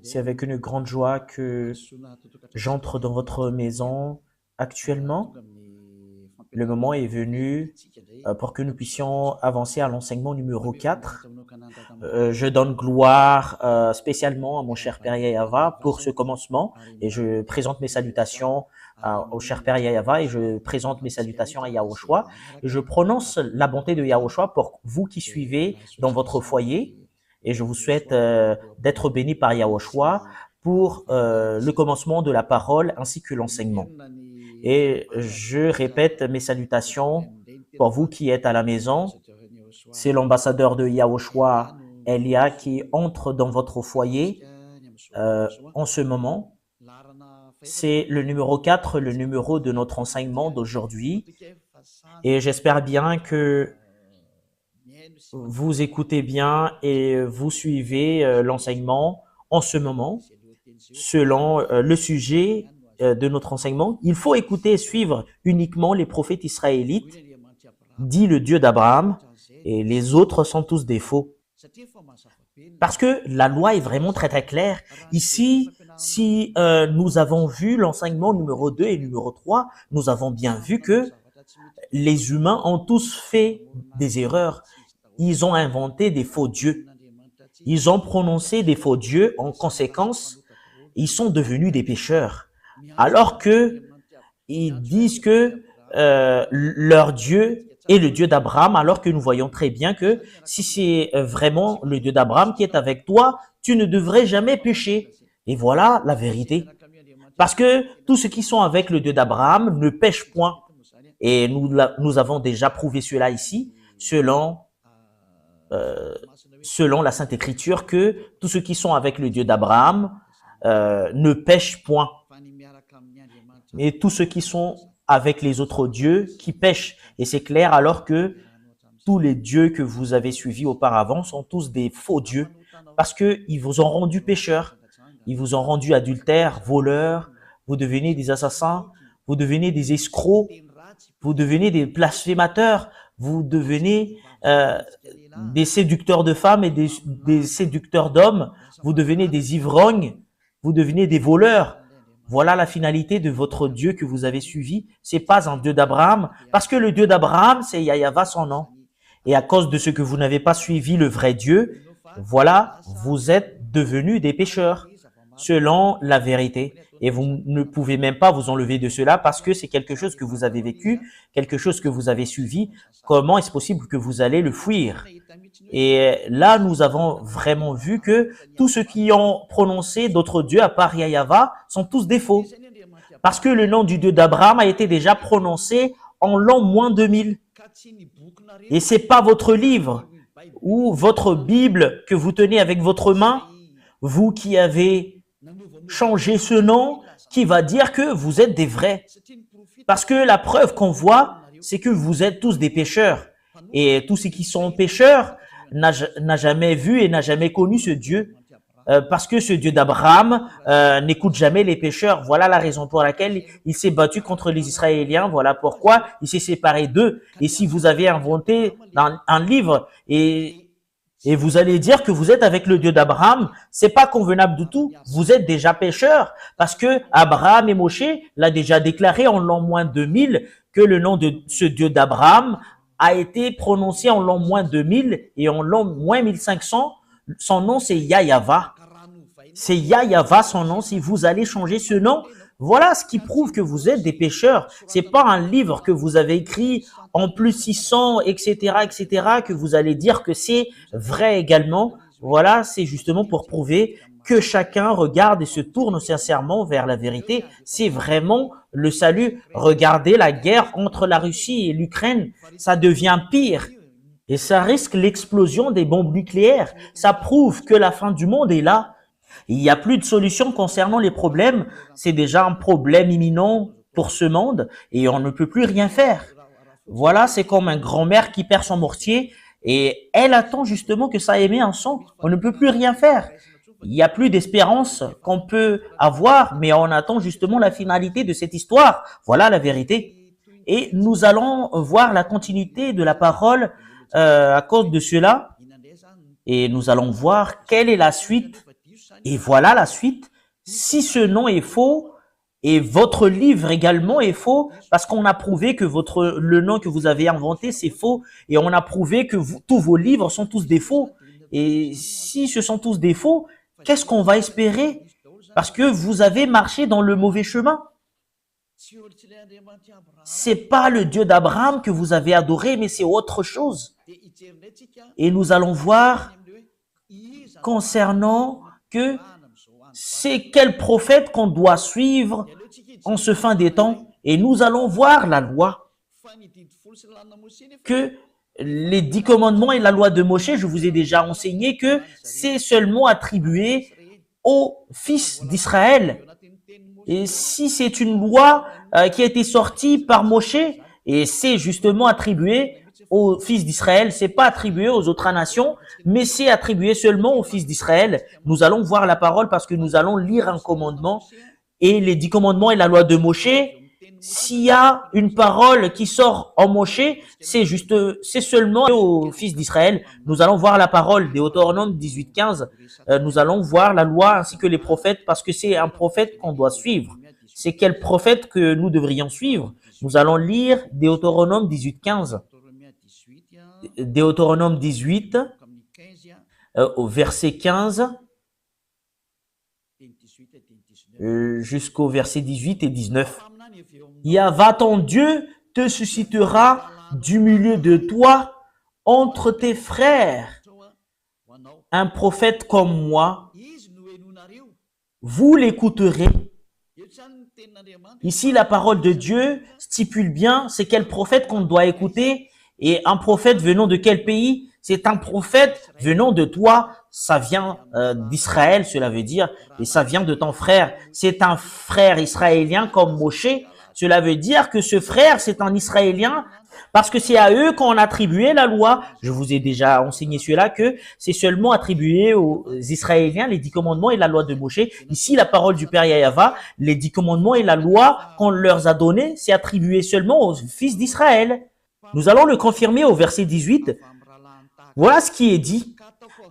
C'est avec une grande joie que j'entre dans votre maison actuellement. Le moment est venu pour que nous puissions avancer à l'enseignement numéro 4. Je donne gloire spécialement à mon cher Père Yayava pour ce commencement et je présente mes salutations au cher Père Yayava et je présente mes salutations à Yahushua. Et je prononce la bonté de Yahushua pour vous qui suivez dans votre foyer et je vous souhaite d'être bénis par Yahushua pour le commencement de la parole ainsi que l'enseignement. Et je répète mes salutations pour vous qui êtes à la maison. C'est l'ambassadeur de Yahushua, Elia, qui entre dans votre foyer en ce moment. C'est le numéro 4, le numéro de notre enseignement d'aujourd'hui. Et j'espère bien que vous écoutez bien et vous suivez l'enseignement en ce moment selon le sujet de notre enseignement. Il faut écouter et suivre uniquement les prophètes israélites, dit le Dieu d'Abraham, et les autres sont tous des faux. Parce que la loi est vraiment très très claire. Ici, si nous avons vu l'enseignement numéro 2 et numéro 3, nous avons bien vu que les humains ont tous fait des erreurs. Ils ont inventé des faux dieux. Ils ont prononcé des faux dieux. En conséquence, ils sont devenus des pécheurs. Alors que ils disent que leur Dieu est le Dieu d'Abraham, alors que nous voyons très bien que si c'est vraiment le Dieu d'Abraham qui est avec toi, tu ne devrais jamais pécher. Et voilà la vérité. Parce que tous ceux qui sont avec le Dieu d'Abraham ne pêchent point. Et nous avons déjà prouvé cela ici, selon la Sainte Écriture, que tous ceux qui sont avec le Dieu d'Abraham ne pêchent point. Et tous ceux qui sont avec les autres dieux qui pêchent. Et c'est clair, alors que tous les dieux que vous avez suivis auparavant sont tous des faux dieux, parce qu'ils vous ont rendu pécheurs, ils vous ont rendu adultères, voleurs, vous devenez des assassins, vous devenez des escrocs, vous devenez des blasphémateurs, vous devenez des séducteurs de femmes et des séducteurs d'hommes, vous devenez des ivrognes, vous devenez des voleurs. Voilà la finalité de votre Dieu que vous avez suivi. C'est pas un Dieu d'Abraham, parce que le Dieu d'Abraham, c'est Yahava son nom. Et à cause de ce que vous n'avez pas suivi le vrai Dieu, voilà, vous êtes devenus des pécheurs, selon la vérité. Et vous ne pouvez même pas vous enlever de cela parce que c'est quelque chose que vous avez vécu, quelque chose que vous avez suivi. Comment est-ce possible que vous allez le fuir? Et là, nous avons vraiment vu que tous ceux qui ont prononcé d'autres dieux à part Yahava sont tous des faux. Parce que le nom du Dieu d'Abraham a été déjà prononcé en l'an moins 2000. Et c'est pas votre livre ou votre Bible que vous tenez avec votre main, vous qui avez changé ce nom, qui va dire que vous êtes des vrais. Parce que la preuve qu'on voit, c'est que vous êtes tous des pécheurs. Et tous ceux qui sont pécheurs n'a jamais vu et n'a jamais connu ce Dieu. Parce que ce Dieu d'Abraham n'écoute jamais les pécheurs. Voilà la raison pour laquelle il s'est battu contre les Israéliens. Voilà pourquoi il s'est séparé d'eux. Et si vous avez inventé un livre et vous allez dire que vous êtes avec le Dieu d'Abraham, c'est pas convenable du tout. Vous êtes déjà pécheurs parce que Abraham et Moshe l'a déjà déclaré en l'an moins 2000 que le nom de ce Dieu d'Abraham a été prononcé en l'an moins 2000 et en l'an moins 1500. Son nom, c'est Yahava. C'est Yahava son nom. Si vous allez changer ce nom, voilà ce qui prouve que vous êtes des pécheurs. C'est pas un livre que vous avez écrit en plus 600, etc., que vous allez dire que c'est vrai également. Voilà, c'est justement pour prouver que chacun regarde et se tourne sincèrement vers la vérité. C'est vraiment le salut. Regardez la guerre entre la Russie et l'Ukraine. Ça devient pire. Et ça risque l'explosion des bombes nucléaires. Ça prouve que la fin du monde est là. Il n'y a plus de solution concernant les problèmes. C'est déjà un problème imminent pour ce monde et on ne peut plus rien faire. Voilà, c'est comme un grand-mère qui perd son mortier et elle attend justement que ça émette un son. On ne peut plus rien faire. Il n'y a plus d'espérance qu'on peut avoir, mais on attend justement la finalité de cette histoire. Voilà la vérité. Et nous allons voir la continuité de la parole à cause de cela. Et nous allons voir quelle est la suite Et voilà la suite. Si ce nom est faux, et votre livre également est faux, parce qu'on a prouvé que le nom que vous avez inventé, c'est faux, et on a prouvé que tous vos livres sont tous des faux. Et si ce sont tous des faux, qu'est-ce qu'on va espérer? Parce que vous avez marché dans le mauvais chemin. C'est pas le Dieu d'Abraham que vous avez adoré, mais c'est autre chose. Et nous allons voir concernant que c'est quel prophète qu'on doit suivre en ce fin des temps. Et nous allons voir la loi. Que les 10 commandements et la loi de Moshe, je vous ai déjà enseigné que c'est seulement attribué aux fils d'Israël. Et si c'est une loi qui a été sortie par Moshe, et c'est justement attribué aux fils d'Israël, c'est pas attribué aux autres nations, mais c'est attribué seulement aux fils d'Israël. Nous allons voir la parole parce que nous allons lire un commandement et les 10 commandements et la loi de Moshe. S'il y a une parole qui sort en Moshe, c'est seulement aux fils d'Israël. Nous allons voir la parole, Deutéronome 18:15. Nous allons voir la loi ainsi que les prophètes parce que c'est un prophète qu'on doit suivre. C'est quel prophète que nous devrions suivre? Nous allons lire Deutéronome 18:15. Deutéronome 18, au verset 15 jusqu'au verset 18 et 19. Yahva ton Dieu te suscitera du milieu de toi entre tes frères un prophète comme moi. Vous l'écouterez. Ici, la parole de Dieu stipule bien c'est quel prophète qu'on doit écouter. Et un prophète venant de quel pays? C'est un prophète venant de toi. Ça vient d'Israël, cela veut dire, et ça vient de ton frère. C'est un frère israélien comme Moshe. Cela veut dire que ce frère, c'est un Israélien parce que c'est à eux qu'on a attribué la loi. Je vous ai déjà enseigné cela, que c'est seulement attribué aux Israéliens, les 10 commandements et la loi de Moshe. Ici, la parole du Père Yahva, les 10 commandements et la loi qu'on leur a donnée, c'est attribué seulement aux fils d'Israël. Nous allons le confirmer au verset 18. Voilà ce qui est dit.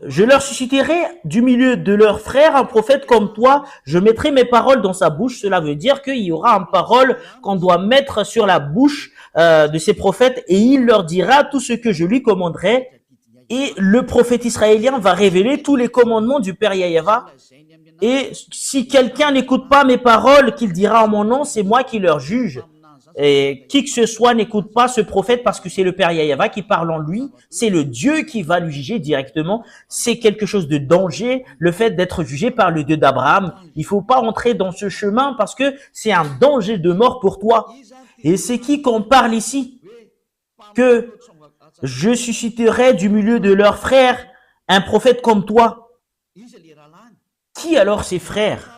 Je leur susciterai du milieu de leurs frères un prophète comme toi. Je mettrai mes paroles dans sa bouche. Cela veut dire qu'il y aura une parole qu'on doit mettre sur la bouche de ces prophètes et il leur dira tout ce que je lui commanderai. Et le prophète israélien va révéler tous les commandements du Père Yahva. Et si quelqu'un n'écoute pas mes paroles qu'il dira en mon nom, c'est moi qui leur juge. Et qui que ce soit n'écoute pas ce prophète parce que c'est le Père Yahva qui parle en lui. C'est le Dieu qui va lui juger directement. C'est quelque chose de danger, le fait d'être jugé par le Dieu d'Abraham. Il faut pas entrer dans ce chemin parce que c'est un danger de mort pour toi. Et c'est qui qu'on parle ici? Que je susciterai du milieu de leurs frères un prophète comme toi. Qui alors ces frères?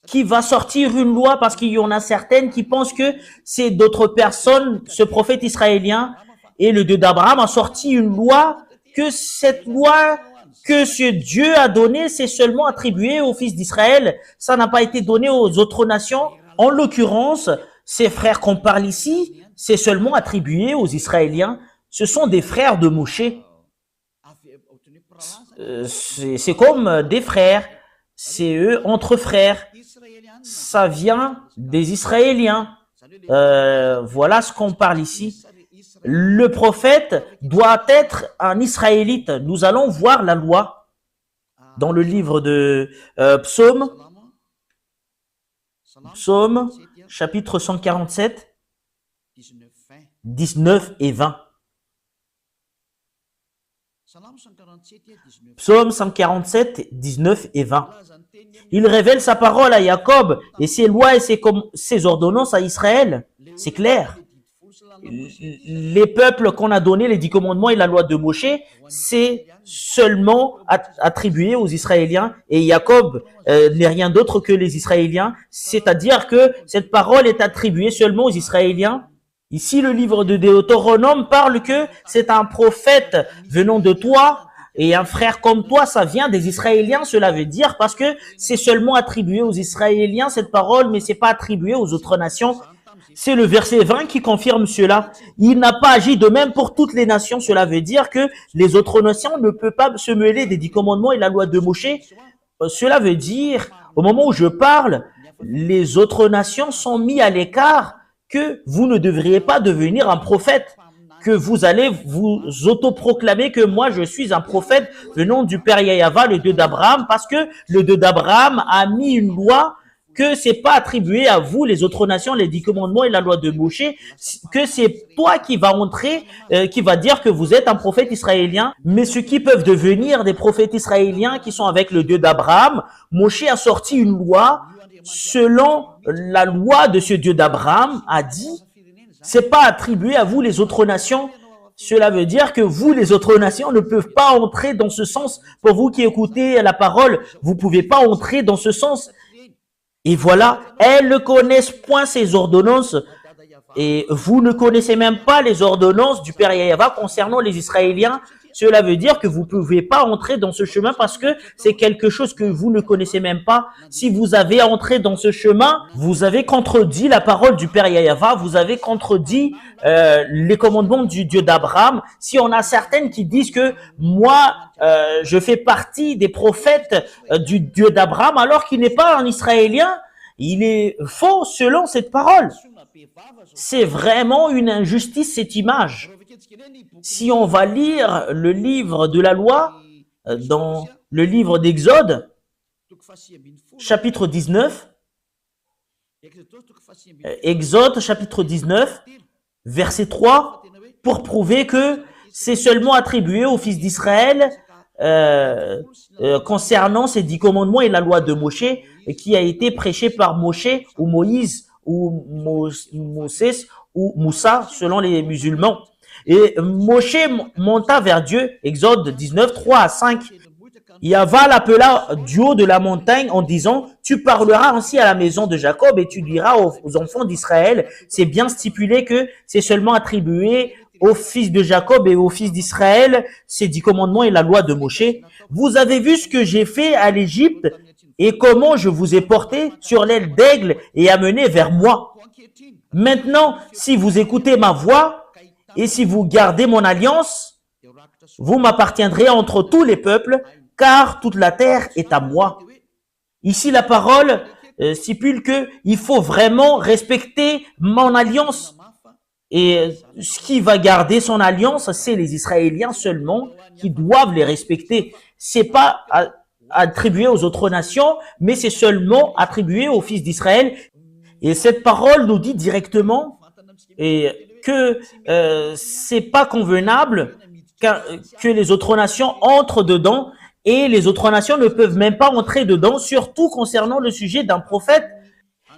Qui va sortir une loi parce qu'il y en a certaines qui pensent que c'est d'autres personnes, ce prophète israélien et le Dieu d'Abraham a sorti une loi, que cette loi que ce Dieu a donnée, c'est seulement attribué aux fils d'Israël. Ça n'a pas été donné aux autres nations. En l'occurrence, ces frères qu'on parle ici, c'est seulement attribué aux Israéliens. Ce sont des frères de Moshe. C'est comme des frères. C'est eux entre frères. Ça vient des Israéliens. Voilà ce qu'on parle ici. Le prophète doit être un Israélite. Nous allons voir la loi dans le livre de Psaume, chapitre 147, 19 et 20. Psaume 147, 19 et 20. Il révèle sa parole à Jacob et ses lois et ses ordonnances à Israël. C'est clair. Les peuples qu'on a donnés, les 10 commandements et la loi de Moshe, c'est seulement attribué aux Israéliens. Et Jacob n'est rien d'autre que les Israéliens. C'est-à-dire que cette parole est attribuée seulement aux Israéliens. Ici, le livre de Deutéronome parle que c'est un prophète venant de toi. Et un frère comme toi, ça vient des Israéliens, cela veut dire, parce que c'est seulement attribué aux Israéliens, cette parole, mais c'est pas attribué aux autres nations. C'est le verset 20 qui confirme cela. Il n'a pas agi de même pour toutes les nations. Cela veut dire que les autres nations ne peuvent pas se mêler des 10 commandements et la loi de Moshe. cela veut dire, au moment où je parle, les autres nations sont mis à l'écart, que vous ne devriez pas devenir un prophète, que vous allez vous autoproclamer que moi je suis un prophète venant du Père Yahava, le Dieu d'Abraham, parce que le Dieu d'Abraham a mis une loi que c'est pas attribué à vous, les autres nations, les 10 commandements et la loi de Moshe, que c'est toi qui va entrer, qui va dire que vous êtes un prophète israélien. Mais ceux qui peuvent devenir des prophètes israéliens qui sont avec le Dieu d'Abraham, Moshe a sorti une loi selon la loi de ce Dieu d'Abraham, a dit, c'est pas attribué à vous, les autres nations. Cela veut dire que vous, les autres nations, ne peuvent pas entrer dans ce sens. Pour vous qui écoutez la parole, vous pouvez pas entrer dans ce sens. Et voilà, elles ne connaissent point ces ordonnances. Et vous ne connaissez même pas les ordonnances du Père Yahava concernant les Israéliens. Cela veut dire que vous ne pouvez pas entrer dans ce chemin parce que c'est quelque chose que vous ne connaissez même pas. Si vous avez entré dans ce chemin, vous avez contredit la parole du Père Yahava, vous avez contredit les commandements du Dieu d'Abraham. Si on a certaines qui disent que moi, je fais partie des prophètes du Dieu d'Abraham alors qu'il n'est pas un Israélien, il est faux selon cette parole. C'est vraiment une injustice, cette image. Si on va lire le livre de la loi, dans le livre d'Exode, chapitre 19, Exode chapitre 19, verset 3, pour prouver que c'est seulement attribué aux fils d'Israël concernant ces 10 commandements et la loi de Moshe, qui a été prêché par Moshe ou Moïse ou Moses ou Moussa selon les musulmans. Et Moshe monta vers Dieu, Exode 19, 3 à 5. Yahva l'appela du haut de la montagne en disant, tu parleras ainsi à la maison de Jacob et tu diras aux enfants d'Israël, c'est bien stipulé que c'est seulement attribué aux fils de Jacob et aux fils d'Israël, ces 10 commandements et la loi de Moshe. Vous avez vu ce que j'ai fait à l'Égypte et comment je vous ai porté sur l'aile d'aigle et amené vers moi. Maintenant, si vous écoutez ma voix, et si vous gardez mon alliance, vous m'appartiendrez entre tous les peuples, car toute la terre est à moi. Ici, la parole stipule que il faut vraiment respecter mon alliance. Et ce qui va garder son alliance, c'est les Israéliens seulement qui doivent les respecter. C'est pas attribué aux autres nations, mais c'est seulement attribué aux fils d'Israël. Et cette parole nous dit directement que c'est pas convenable que les autres nations entrent dedans et les autres nations ne peuvent même pas entrer dedans, surtout concernant le sujet d'un prophète.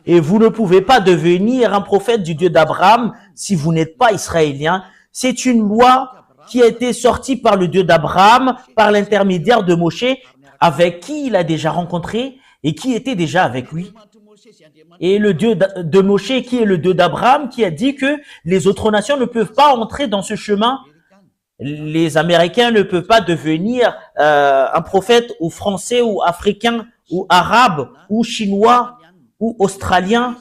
Et vous ne pouvez pas devenir un prophète du Dieu d'Abraham si vous n'êtes pas israélien. C'est une loi qui a été sortie par le Dieu d'Abraham, par l'intermédiaire de Moshe, avec qui il a déjà rencontré et qui était déjà avec lui. Et le Dieu de Moshe, qui est le Dieu d'Abraham, qui a dit que les autres nations ne peuvent pas entrer dans ce chemin. Les Américains ne peuvent pas devenir un prophète ou français ou africain ou arabe ou chinois ou australien,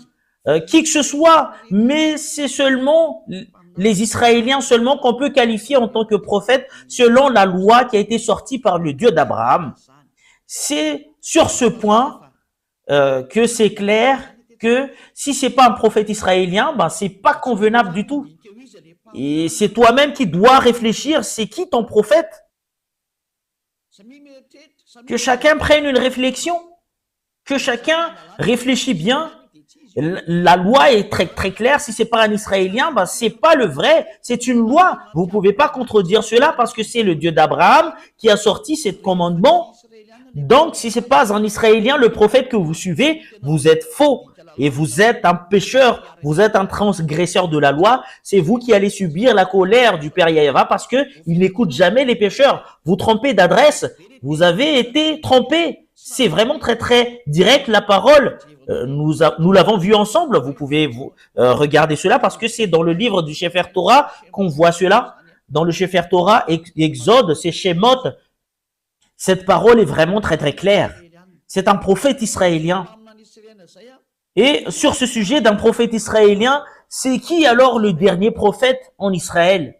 qui que ce soit. Mais c'est seulement les Israéliens seulement qu'on peut qualifier en tant que prophète selon la loi qui a été sortie par le Dieu d'Abraham. C'est sur ce point que c'est clair que si c'est pas un prophète israélien, ben c'est pas convenable du tout. Et c'est toi-même qui dois réfléchir, c'est qui ton prophète? Que chacun prenne une réflexion, que chacun réfléchit bien. La loi est très très claire. Si c'est pas un Israélien, ben c'est pas le vrai. C'est une loi. Vous pouvez pas contredire cela parce que c'est le Dieu d'Abraham qui a sorti ce commandement. Donc, si c'est pas un Israélien, le prophète que vous suivez, vous êtes faux. Et vous êtes un pécheur, vous êtes un transgresseur de la loi. C'est vous qui allez subir la colère du Père Yahva parce que il n'écoute jamais les pécheurs. Vous trompez d'adresse, vous avez été trompé. C'est vraiment très très direct la parole. Nous l'avons vu ensemble. Vous pouvez regarder cela parce que c'est dans le livre du Sefer Torah qu'on voit cela. Dans le Sefer Torah, Exode, c'est Shemot. Cette parole est vraiment très très claire. C'est un prophète israélien. Et sur ce sujet d'un prophète israélien, c'est qui alors le dernier prophète en Israël?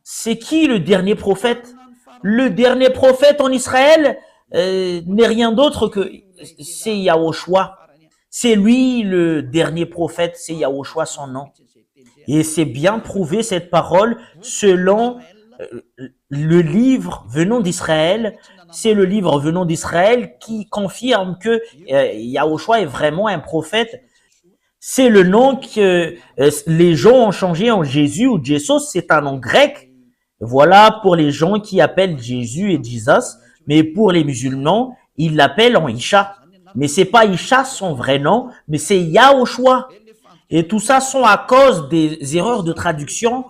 C'est qui le dernier prophète? Le dernier prophète en Israël, n'est rien d'autre que c'est Yahushua. C'est lui le dernier prophète, c'est Yahushua son nom. Et c'est bien prouvé cette parole selon le livre venant d'Israël. C'est le livre venant d'Israël qui confirme que Yahushua est vraiment un prophète. C'est le nom que les gens ont changé en Jésus ou Jesus, c'est un nom grec. Voilà pour les gens qui appellent Jésus et Jesus, mais pour les musulmans, ils l'appellent en Isha. Mais c'est pas Isha son vrai nom, mais c'est Yahushua. Et tout ça sont à cause des erreurs de traduction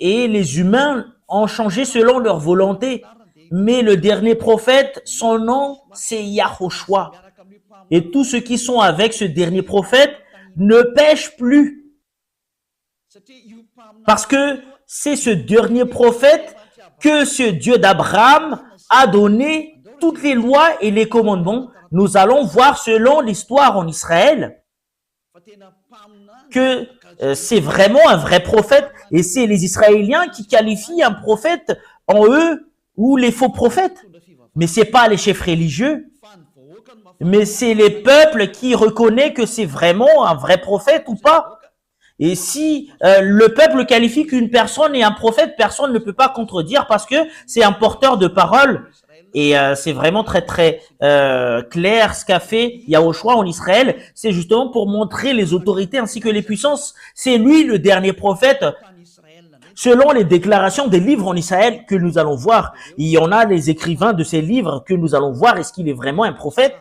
et les humains ont changé selon leur volonté. Mais le dernier prophète, son nom, c'est Yahushua. Et tous ceux qui sont avec ce dernier prophète ne pêchent plus. Parce que c'est ce dernier prophète que ce Dieu d'Abraham a donné toutes les lois et les commandements. Nous allons voir selon l'histoire en Israël que c'est vraiment un vrai prophète et c'est les Israéliens qui qualifient un prophète en eux ou les faux prophètes. Mais c'est pas les chefs religieux, mais c'est les peuples qui reconnaissent que c'est vraiment un vrai prophète ou pas. Et si le peuple qualifie qu'une personne est un prophète, personne ne peut pas contredire parce que c'est un porteur de parole. Et c'est vraiment très très clair ce qu'a fait Yahushua en Israël. C'est justement pour montrer les autorités ainsi que les puissances. C'est lui le dernier prophète. Selon les déclarations des livres en Israël que nous allons voir, il y en a les écrivains de ces livres que nous allons voir. Est-ce qu'il est vraiment un prophète?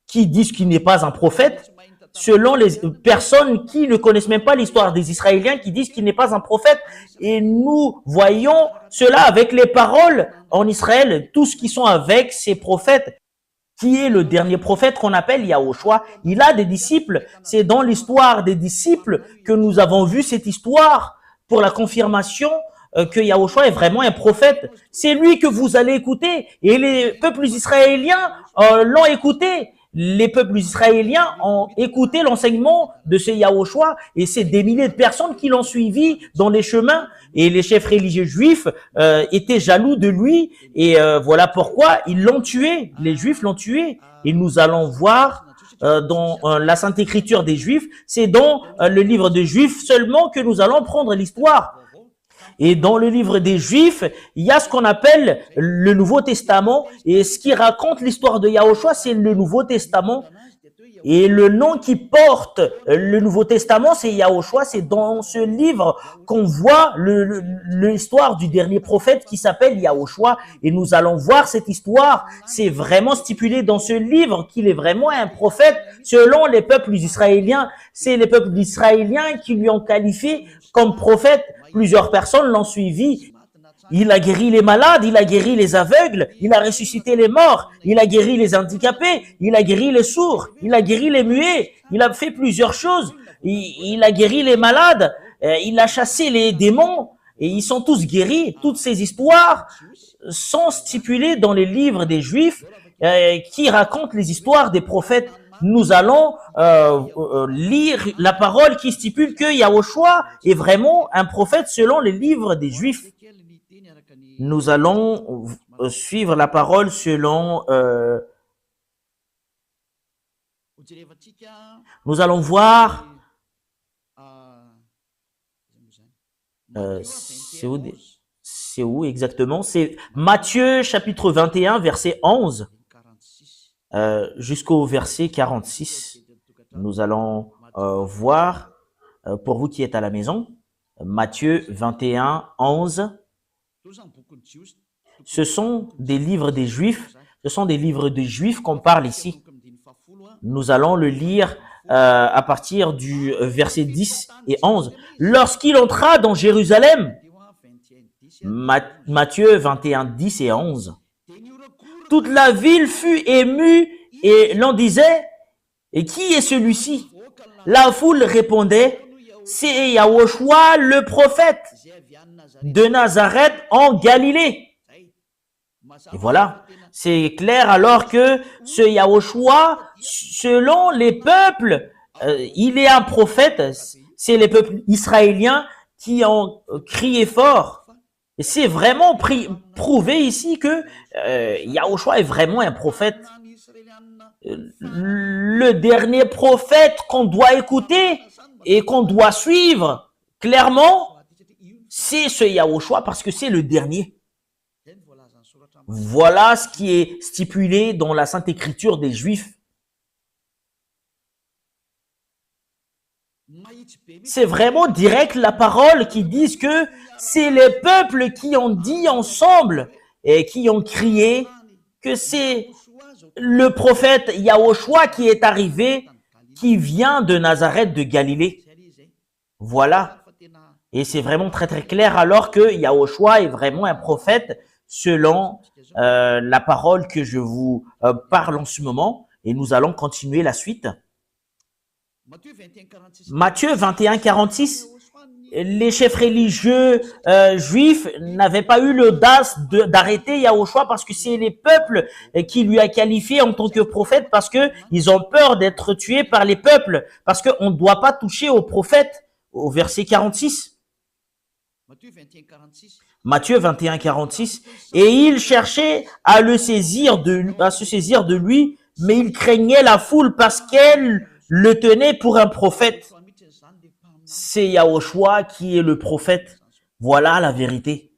Qui disent qu'il n'est pas un prophète? Selon les personnes qui ne connaissent même pas l'histoire des Israéliens, qui disent qu'il n'est pas un prophète. Et nous voyons cela avec les paroles en Israël, tous qui sont avec ces prophètes. Qui est le dernier prophète qu'on appelle Yahushua? Il a des disciples. C'est dans l'histoire des disciples que nous avons vu cette histoire pour la confirmation que Yahushua est vraiment un prophète. C'est lui que vous allez écouter. Et les peuples israéliens l'ont écouté. Les peuples israéliens ont écouté l'enseignement de ce Yahushua et c'est des milliers de personnes qui l'ont suivi dans les chemins et les chefs religieux juifs étaient jaloux de lui et voilà pourquoi ils l'ont tué. Les juifs l'ont tué et nous allons voir dans la Sainte Écriture des juifs, c'est dans le livre des juifs seulement que nous allons prendre l'histoire. Et dans le livre des Juifs, il y a ce qu'on appelle le Nouveau Testament. Et ce qui raconte l'histoire de Yahushua, c'est le Nouveau Testament. Et le nom qui porte le Nouveau Testament, c'est Yahushua. C'est dans ce livre qu'on voit l'histoire du dernier prophète qui s'appelle Yahushua. Et nous allons voir cette histoire. C'est vraiment stipulé dans ce livre qu'il est vraiment un prophète selon les peuples israéliens. C'est les peuples israéliens qui lui ont qualifié comme prophète. Plusieurs personnes l'ont suivi. Il a guéri les malades, il a guéri les aveugles, il a ressuscité les morts, il a guéri les handicapés, il a guéri les sourds, il a guéri les muets, il a fait plusieurs choses. Il a guéri les malades, il a chassé les démons et ils sont tous guéris. Toutes ces histoires sont stipulées dans les livres des Juifs qui racontent les histoires des prophètes. Nous allons lire la parole qui stipule que Yahushua est vraiment un prophète selon les livres des Juifs. Nous allons suivre la parole selon... nous allons voir... c'est où exactement? C'est Matthieu chapitre 21, verset 11. Jusqu'au verset 46. Nous allons voir, pour vous qui êtes à la maison, Matthieu 21, 11. Ce sont des livres des Juifs. Ce sont des livres des Juifs qu'on parle ici. Nous allons le lire à partir du verset 10 et 11. Lorsqu'il entra dans Jérusalem, Matthieu 21, 10 et 11. Toute la ville fut émue et l'on disait, et qui est celui-ci? La foule répondait, c'est Yahushua le prophète de Nazareth en Galilée. Et voilà, c'est clair alors que ce Yahushua, selon les peuples, il est un prophète. C'est les peuples israéliens qui ont crié fort. Et c'est vraiment prouvé ici que Yahushua est vraiment un prophète. Le dernier prophète qu'on doit écouter et qu'on doit suivre, clairement, c'est ce Yahushua parce que c'est le dernier. Voilà ce qui est stipulé dans la Sainte Écriture des Juifs. C'est vraiment direct la parole qui dit que c'est les peuples qui ont dit ensemble et qui ont crié que c'est le prophète Yahushua qui est arrivé, qui vient de Nazareth de Galilée. Voilà. Et c'est vraiment très très clair alors que Yahushua est vraiment un prophète selon la parole que je vous parle en ce moment. Et nous allons continuer la suite. Matthieu 21, 46. Les chefs religieux juifs n'avaient pas eu l'audace d'arrêter Yahushua parce que c'est les peuples qui lui a qualifié en tant que prophète parce que ils ont peur d'être tués par les peuples parce qu'on ne doit pas toucher aux prophètes au verset 46. Matthieu 21, 46. Et il cherchait à se saisir de lui, mais il craignait la foule parce qu'elle le tenait pour un prophète. C'est Yahushua qui est le prophète. Voilà la vérité.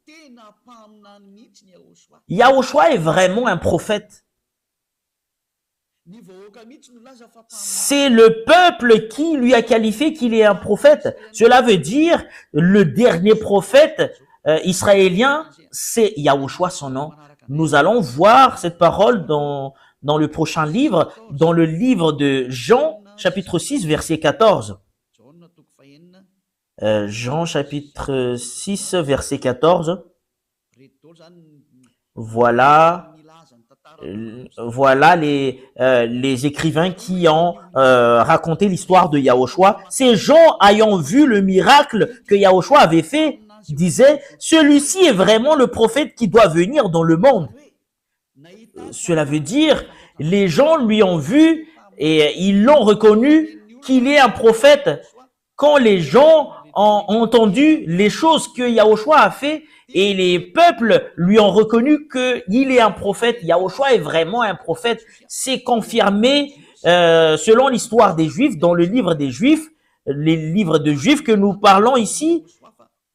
Yahushua est vraiment un prophète. C'est le peuple qui lui a qualifié qu'il est un prophète. Cela veut dire le dernier prophète israélien, c'est Yahushua son nom. Nous allons voir cette parole dans le prochain livre, dans le livre de Jean, chapitre 6, verset 14. Jean chapitre 6, verset 14. Voilà les écrivains qui ont raconté l'histoire de Yahushua. Ces gens ayant vu le miracle que Yahushua avait fait, disaient, celui-ci est vraiment le prophète qui doit venir dans le monde. Cela veut dire, les gens lui ont vu et ils l'ont reconnu qu'il est un prophète. Quand les gens ont entendu les choses que Yahushua a fait et les peuples lui ont reconnu qu'il est un prophète, Yahushua est vraiment un prophète, c'est confirmé selon l'histoire des Juifs, dans le livre des Juifs, les livres de Juifs que nous parlons ici,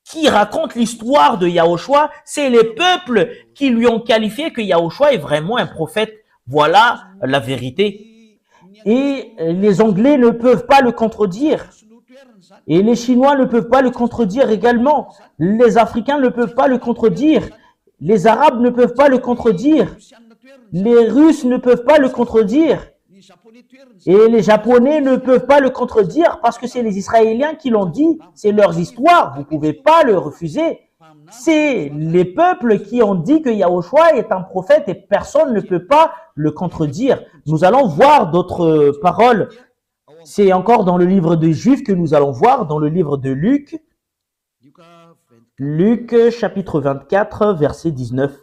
qui racontent l'histoire de Yahushua, c'est les peuples qui lui ont qualifié que Yahushua est vraiment un prophète. Voilà la vérité. Et les Anglais ne peuvent pas le contredire. Et les Chinois ne peuvent pas le contredire également. Les Africains ne peuvent pas le contredire. Les Arabes ne peuvent pas le contredire. Les Russes ne peuvent pas le contredire. Et les Japonais ne peuvent pas le contredire parce que c'est les Israéliens qui l'ont dit. C'est leurs histoires. Vous ne pouvez pas le refuser. C'est les peuples qui ont dit que Yahushua est un prophète et personne ne peut pas le contredire. Nous allons voir d'autres paroles. C'est encore dans le livre des Juifs que nous allons voir, dans le livre de Luc. Luc chapitre 24, verset 19.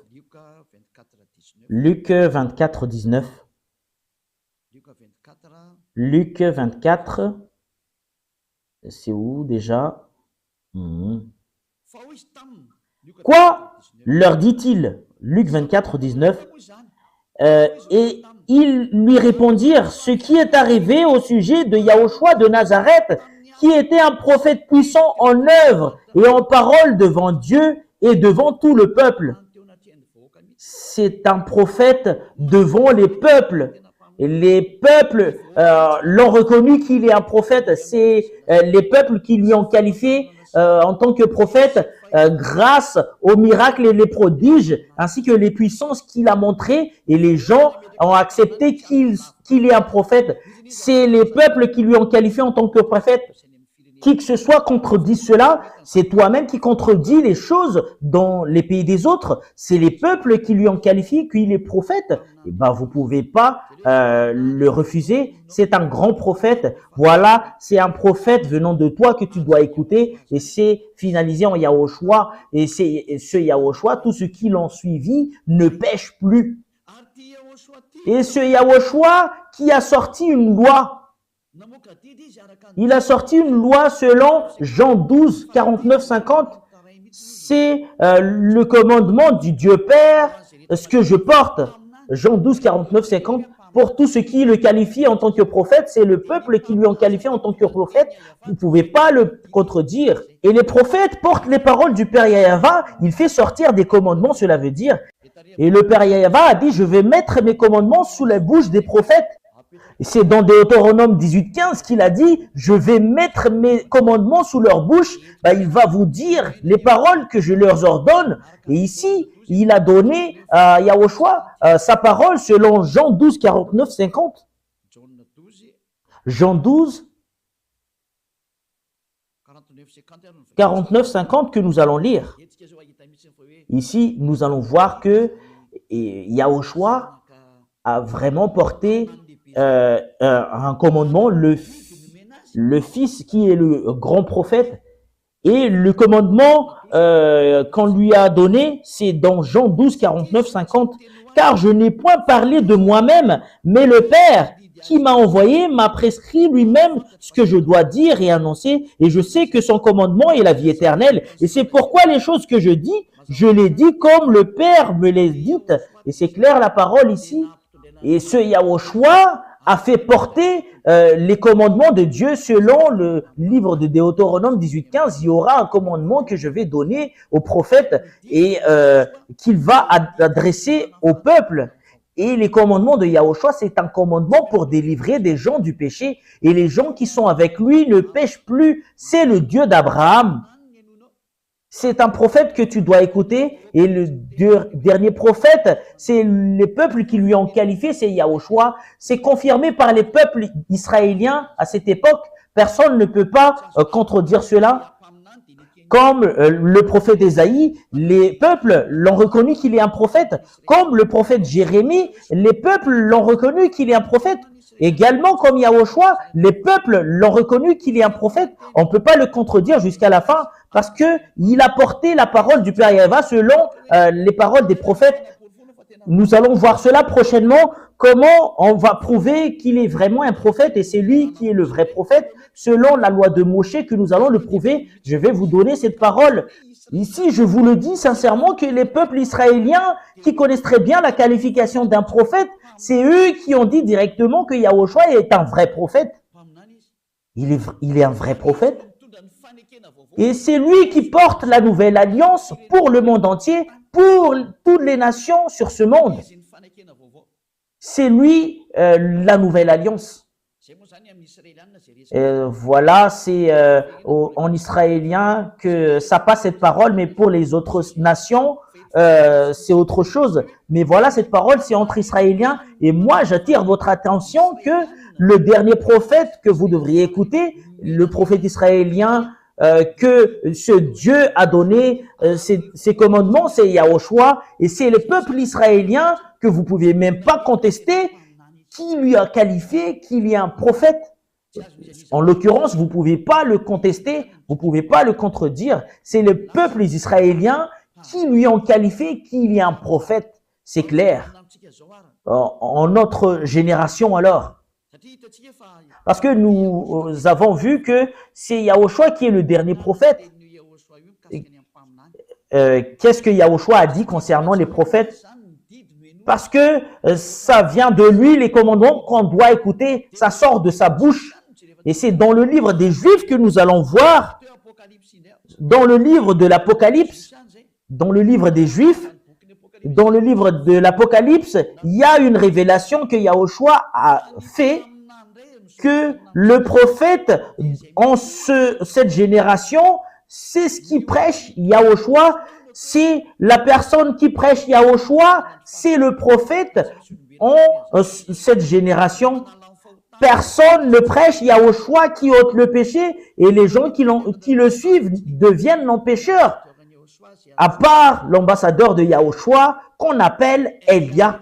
Luc 24, 19. Luc 24, c'est où déjà? Quoi leur dit-il? Luc 24, 19. Et ils lui répondirent, ce qui est arrivé au sujet de Yahushua de Nazareth, qui était un prophète puissant en œuvre et en parole devant Dieu et devant tout le peuple. C'est un prophète devant les peuples. Et les peuples l'ont reconnu qu'il est un prophète. C'est les peuples qui lui ont qualifié en tant que prophète grâce aux miracles et les prodiges, ainsi que les puissances qu'il a montrées. Et les gens ont accepté qu'il est un prophète. C'est les peuples qui lui ont qualifié en tant que prophète. Qui que ce soit contredit cela, c'est toi-même qui contredis les choses dans les pays des autres. C'est les peuples qui lui ont qualifié qu'il est prophète. Et ben, vous pouvez pas le refuser. C'est un grand prophète. Voilà, c'est un prophète venant de toi que tu dois écouter. Et c'est finalisé en Yahushua. Et c'est ce Yahushua, tous ceux qui l'ont suivi ne pêchent plus. Et ce Yahushua qui a sorti une loi. Il a sorti une loi selon Jean 12, 49, 50. c'est le commandement du Dieu Père, ce que je porte. Jean 12, 49, 50. Pour tout ce qui le qualifie en tant que prophète, c'est le peuple qui lui ont qualifié en tant que prophète. Vous ne pouvez pas le contredire. Et les prophètes portent les paroles du Père Yahva. Il fait sortir des commandements, cela veut dire. Et le Père Yahva a dit, je vais mettre mes commandements sous la bouche des prophètes. C'est dans Deutéronome 18:15 qu'il a dit, je vais mettre mes commandements sous leur bouche. Il va vous dire les paroles que je leur ordonne. Et ici, il a donné à Yahushua sa parole selon Jean 12, 49, 50. Jean 12, 49, 50 que nous allons lire. Ici, nous allons voir que Yahushua a vraiment porté un commandement, le Fils qui est le grand prophète, et le commandement qu'on lui a donné, c'est dans Jean 12, 49, 50. Car je n'ai point parlé de moi-même, mais le Père qui m'a envoyé m'a prescrit lui-même ce que je dois dire et annoncer, et je sais que son commandement est la vie éternelle. Et c'est pourquoi les choses que je dis, je les dis comme le Père me les dit. Et c'est clair la parole ici. Et ce Yahushua a fait porter les commandements de Dieu selon le livre de Deutéronome 18:15. Il y aura un commandement que je vais donner au prophète et qu'il va adresser au peuple. Et les commandements de Yahushua, c'est un commandement pour délivrer des gens du péché. Et les gens qui sont avec lui ne pêchent plus. C'est le Dieu d'Abraham. C'est un prophète que tu dois écouter. Et le dernier prophète, c'est les peuples qui lui ont qualifié, c'est Yahushua. C'est confirmé par les peuples israéliens à cette époque. Personne ne peut pas contredire cela. Comme le prophète Ésaïe, les peuples l'ont reconnu qu'il est un prophète. Comme le prophète Jérémie, les peuples l'ont reconnu qu'il est un prophète. Également, comme Yahushua, les peuples l'ont reconnu qu'il est un prophète. On ne peut pas le contredire jusqu'à la fin parce que il a porté la parole du Père Yahva selon les paroles des prophètes. Nous allons voir cela prochainement, comment on va prouver qu'il est vraiment un prophète et c'est lui qui est le vrai prophète. Selon la loi de Moshe que nous allons le prouver, je vais vous donner cette parole. Ici, je vous le dis sincèrement que les peuples israéliens qui connaissent très bien la qualification d'un prophète, c'est eux qui ont dit directement que Yahushua est un vrai prophète. Il est un vrai prophète. Et c'est lui qui porte la nouvelle alliance pour le monde entier, pour toutes les nations sur ce monde. C'est lui la nouvelle alliance. Voilà, c'est en israélien que ça passe cette parole, mais pour les autres nations, c'est autre chose. Mais voilà, cette parole, c'est entre Israéliens. Et moi, j'attire votre attention que le dernier prophète que vous devriez écouter, le prophète israélien, que ce Dieu a donné ses commandements, c'est Yahushua, et c'est le peuple israélien que vous pouvez même pas contester, qui lui a qualifié qu'il est un prophète. En l'occurrence, vous pouvez pas le contester, vous pouvez pas le contredire. C'est le peuple israélien qui lui ont qualifié qu'il est un prophète. C'est clair. En notre génération alors. Parce que nous avons vu que c'est Yahushua qui est le dernier prophète. Qu'est-ce que Yahushua a dit concernant les prophètes? Parce que ça vient de lui, les commandements qu'on doit écouter, ça sort de sa bouche. Et c'est dans le livre des Juifs que nous allons voir, dans le livre de l'Apocalypse, dans le livre des Juifs, dans le livre de l'Apocalypse, il y a une révélation que Yahushua a fait, que le prophète en cette génération, c'est ce qui prêche Yahushua, c'est la personne qui prêche Yahushua, c'est le prophète en cette génération. Personne ne prêche Yahushua qui ôte le péché et les gens qui le suivent deviennent non-pécheurs. À part l'ambassadeur de Yahushua qu'on appelle Elia.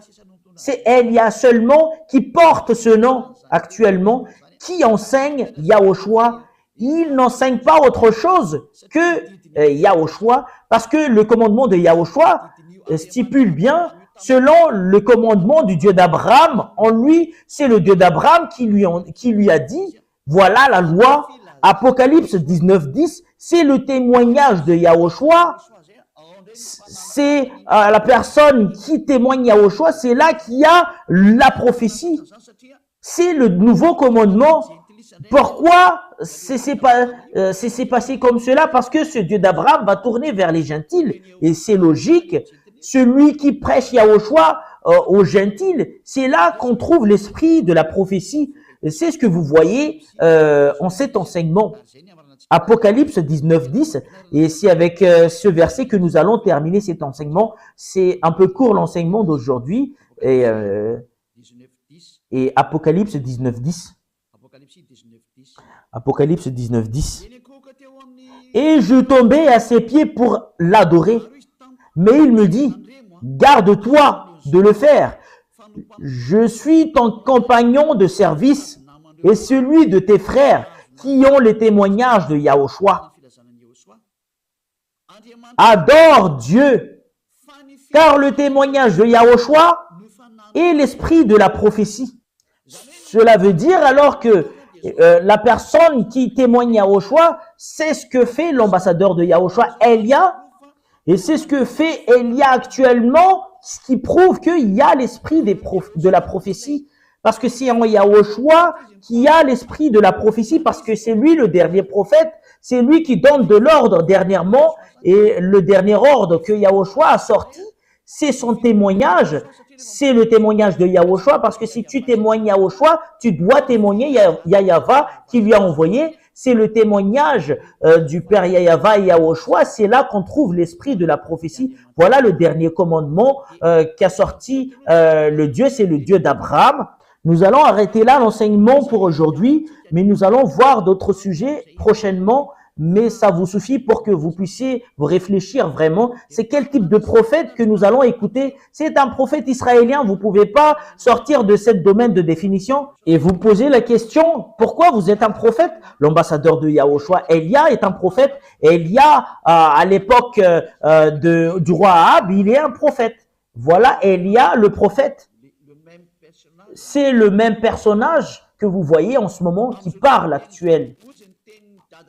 C'est Elia seulement qui porte ce nom actuellement, qui enseigne Yahushua. Il n'enseigne pas autre chose que Yahushua, parce que le commandement de Yahushua stipule bien, selon le commandement du Dieu d'Abraham, en lui, c'est le Dieu d'Abraham qui lui a dit, voilà la loi, Apocalypse 19:10, c'est le témoignage de Yahushua. C'est la personne qui témoigne Yahushua, c'est là qu'il y a la prophétie. C'est le nouveau commandement. Pourquoi c'est passé comme cela? Parce que ce Dieu d'Abraham va tourner vers les gentils. Et c'est logique. Celui qui prêche Yahushua aux gentils, c'est là qu'on trouve l'esprit de la prophétie. C'est ce que vous voyez en cet enseignement. Apocalypse 19:10, et c'est avec ce verset que nous allons terminer cet enseignement. C'est un peu court l'enseignement d'aujourd'hui. Et Apocalypse 19:10. Apocalypse 19:10. Et je tombais à ses pieds pour l'adorer. Mais il me dit, garde-toi de le faire. Je suis ton compagnon de service et celui de tes frères qui ont les témoignages de Yahushua. Adore Dieu, car le témoignage de Yahushua est l'esprit de la prophétie. Cela veut dire alors que la personne qui témoigne Yahushua, c'est ce que fait l'ambassadeur de Yahushua, Elia, et c'est ce que fait Elia actuellement, ce qui prouve qu'il y a l'esprit de la prophétie. Parce que c'est en Yahushua qui a l'esprit de la prophétie, parce que c'est lui le dernier prophète, c'est lui qui donne de l'ordre dernièrement, et le dernier ordre que Yahushua a sorti, c'est son témoignage, c'est le témoignage de Yahushua, parce que si tu témoignes Yahushua, tu dois témoigner Yahava qui lui a envoyé. C'est le témoignage du Père Yahava et Yahushua, c'est là qu'on trouve l'esprit de la prophétie. Voilà le dernier commandement qu'a sorti le Dieu, c'est le Dieu d'Abraham. Nous allons arrêter là l'enseignement pour aujourd'hui, mais nous allons voir d'autres sujets prochainement. Mais ça vous suffit pour que vous puissiez vous réfléchir vraiment. C'est quel type de prophète que nous allons écouter? C'est un prophète israélien. Vous pouvez pas sortir de ce domaine de définition et vous poser la question, pourquoi vous êtes un prophète? L'ambassadeur de Yahushua, Elia, est un prophète. Elia, à l'époque du roi Ahab, il est un prophète. Voilà Elia, le prophète. C'est le même personnage que vous voyez en ce moment qui parle actuel.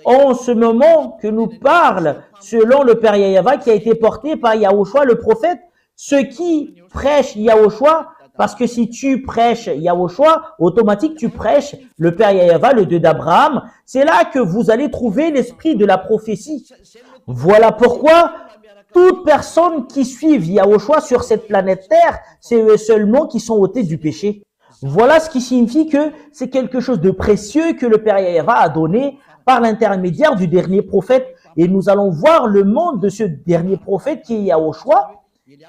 En ce moment que nous parle, selon le Père Yahava qui a été porté par Yahushua le prophète, ceux qui prêchent Yahushua, parce que si tu prêches Yahushua, automatiquement tu prêches le Père Yahava, le Dieu d'Abraham. C'est là que vous allez trouver l'esprit de la prophétie. Voilà pourquoi toute personne qui suit Yahushua sur cette planète Terre, c'est eux seulement qui sont ôtés du péché. Voilà ce qui signifie que c'est quelque chose de précieux que le Père Yahava a donné par l'intermédiaire du dernier prophète. Et nous allons voir le monde de ce dernier prophète qui est Yahushua.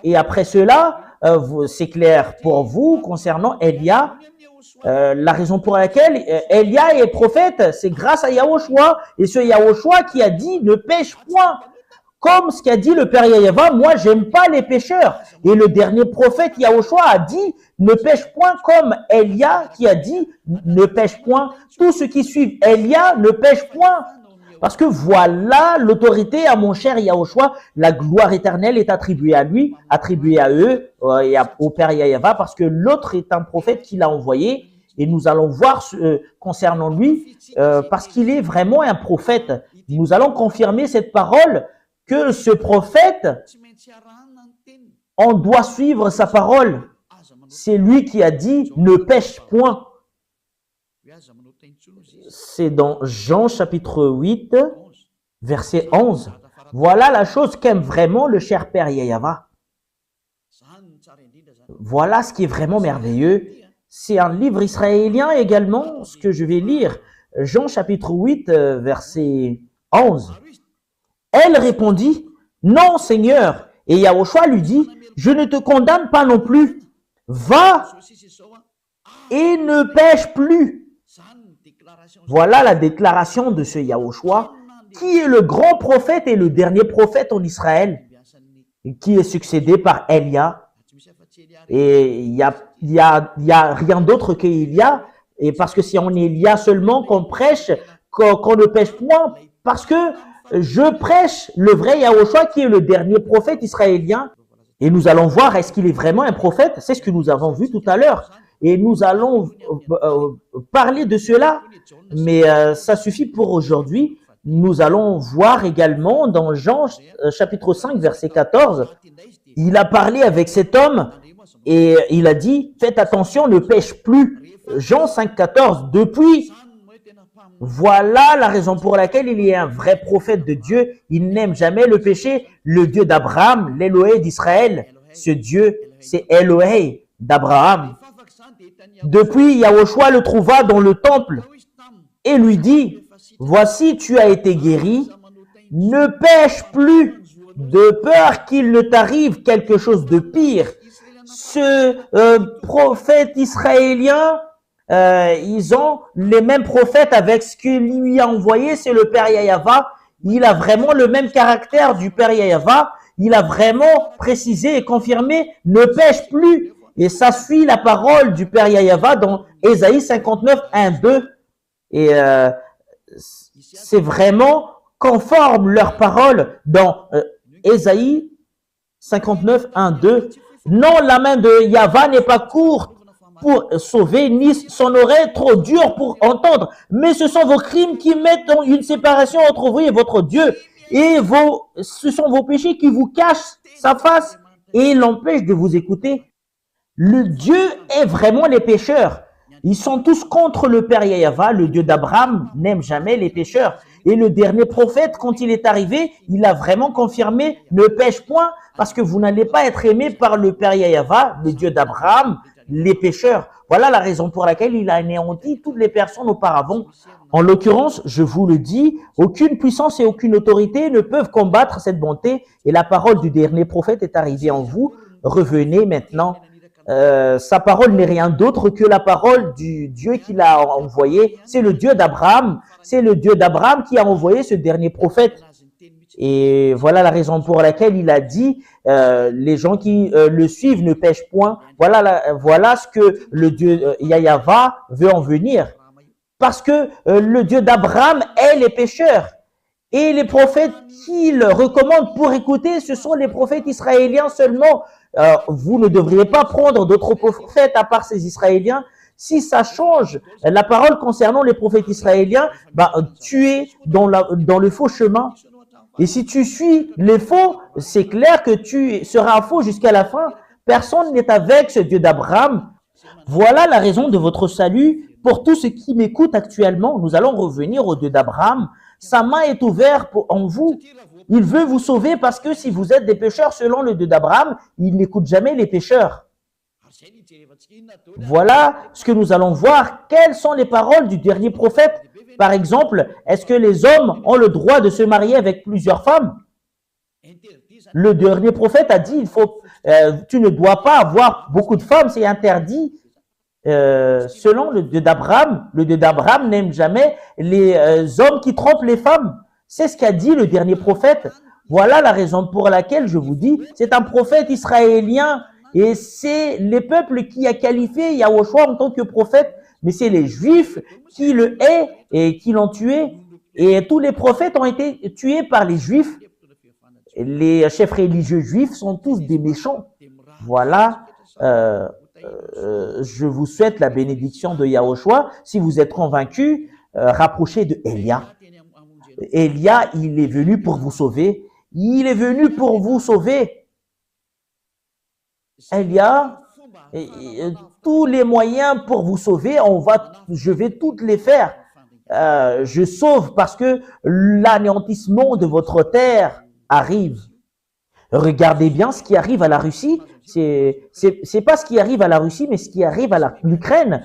Et après cela, c'est clair pour vous concernant Elia. La raison pour laquelle Elia est prophète, c'est grâce à Yahushua. Et ce Yahushua qui a dit ne pêche point. Comme ce qu'a dit le Père Yahava, moi j'aime pas les pêcheurs. Et le dernier prophète Yahushua a dit ne pêche point, comme Elia qui a dit ne pêche point. Tous ceux qui suivent Elia ne pêchent point. Parce que voilà l'autorité à mon cher Yahushua, la gloire éternelle est attribuée à lui, attribuée à eux et au Père Yahava, parce que l'autre est un prophète qu'il a envoyé. Et nous allons voir concernant lui, parce qu'il est vraiment un prophète. Nous allons confirmer cette parole que ce prophète, on doit suivre sa parole. C'est lui qui a dit ne pêche point. C'est dans Jean chapitre 8, verset 11. Voilà la chose qu'aime vraiment le cher Père Yahava. Voilà ce qui est vraiment merveilleux. C'est un livre israélien également, ce que je vais lire. Jean chapitre 8, verset 11. Elle répondit, non Seigneur. Et Yahushua lui dit, je ne te condamne pas non plus. Va et ne pêche plus. Voilà la déclaration de ce Yahushua, qui est le grand prophète et le dernier prophète en Israël, qui est succédé par Elia. Et il y a rien d'autre qu'Elia. Et parce que c'est en Elia seulement qu'on prêche, qu'on ne pêche point, parce que je prêche le vrai Yahushua qui est le dernier prophète israélien. Et nous allons voir, est-ce qu'il est vraiment un prophète? C'est ce que nous avons vu tout à l'heure. et nous allons parler de cela, mais ça suffit pour aujourd'hui. Nous allons voir également dans Jean chapitre 5 verset 14, il a parlé avec cet homme et il a dit, faites attention, ne pêche plus. Jean 5, 14, depuis, voilà la raison pour laquelle il est un vrai prophète de Dieu. Il n'aime jamais le péché. Le Dieu d'Abraham, l'Élohé d'Israël, ce Dieu, c'est Élohé d'Abraham. Depuis, Yahushua le trouva dans le temple et lui dit, voici, tu as été guéri, ne pêche plus de peur qu'il ne t'arrive quelque chose de pire. Ce prophète israélien, ils ont les mêmes prophètes avec ce qu'il lui a envoyé, c'est le Père Yahava. Il a vraiment le même caractère du Père Yahava. Il a vraiment précisé et confirmé, ne pêche plus. Et ça suit la parole du Père Yahava dans Ésaïe 59, 1, 2. Et c'est vraiment conforme leur parole dans Ésaïe 59, 1, 2. Non, la main de Yahva n'est pas courte pour sauver, ni son oreille trop dure pour entendre. Mais ce sont vos crimes qui mettent une séparation entre vous et votre Dieu. Et ce sont vos péchés qui vous cachent sa face et l'empêchent de vous écouter. Le Dieu est vraiment les pécheurs. Ils sont tous contre le Père Yahva. Le Dieu d'Abraham n'aime jamais les pécheurs. Et le dernier prophète, quand il est arrivé, il a vraiment confirmé, ne pêche point, parce que vous n'allez pas être aimé par le Père Yahva, le Dieu d'Abraham, les pécheurs. Voilà la raison pour laquelle il a anéanti toutes les personnes auparavant. En l'occurrence, je vous le dis, aucune puissance et aucune autorité ne peuvent combattre cette bonté. Et la parole du dernier prophète est arrivée en vous. Revenez maintenant. Sa parole n'est rien d'autre que la parole du Dieu qu'il a envoyé. C'est le Dieu d'Abraham. C'est le Dieu d'Abraham qui a envoyé ce dernier prophète. Et voilà la raison pour laquelle il a dit, les gens qui le suivent ne pêchent point. Voilà ce que le Dieu Yahva veut en venir. Parce que le Dieu d'Abraham est les pécheurs. Et les prophètes qu'il recommande pour écouter, ce sont les prophètes israéliens seulement. Vous ne devriez pas prendre d'autres prophètes à part ces Israéliens. Si ça change la parole concernant les prophètes israéliens, tu es dans le faux chemin. Et si tu suis les faux, c'est clair que tu seras faux jusqu'à la fin. Personne n'est avec ce Dieu d'Abraham. Voilà la raison de votre salut. Pour tous ceux qui m'écoutent actuellement, nous allons revenir au Dieu d'Abraham. Sa main est ouverte en vous. Il veut vous sauver parce que si vous êtes des pécheurs selon le Dieu d'Abraham, il n'écoute jamais les pécheurs. Voilà ce que nous allons voir. Quelles sont les paroles du dernier prophète? Par exemple, est-ce que les hommes ont le droit de se marier avec plusieurs femmes? Le dernier prophète a dit, tu ne dois pas avoir beaucoup de femmes, c'est interdit. Selon le Dieu d'Abraham n'aime jamais les hommes qui trompent les femmes. C'est ce qu'a dit le dernier prophète. Voilà la raison pour laquelle je vous dis, c'est un prophète israélien et c'est les peuples qui a qualifié Yahushua en tant que prophète, mais c'est les Juifs qui le haïssent et qui l'ont tué. Et tous les prophètes ont été tués par les Juifs. Les chefs religieux juifs sont tous des méchants. Voilà. Je vous souhaite la bénédiction de Yahushua. Si vous êtes convaincus, rapprochez de Élia. Élia, il est venu pour vous sauver. Il est venu pour vous sauver. Élia, tous les moyens pour vous sauver, je vais toutes les faire. Je sauve parce que l'anéantissement de votre terre arrive. Regardez bien ce qui arrive à la Russie. C'est pas ce qui arrive à la Russie, mais ce qui arrive à l'Ukraine.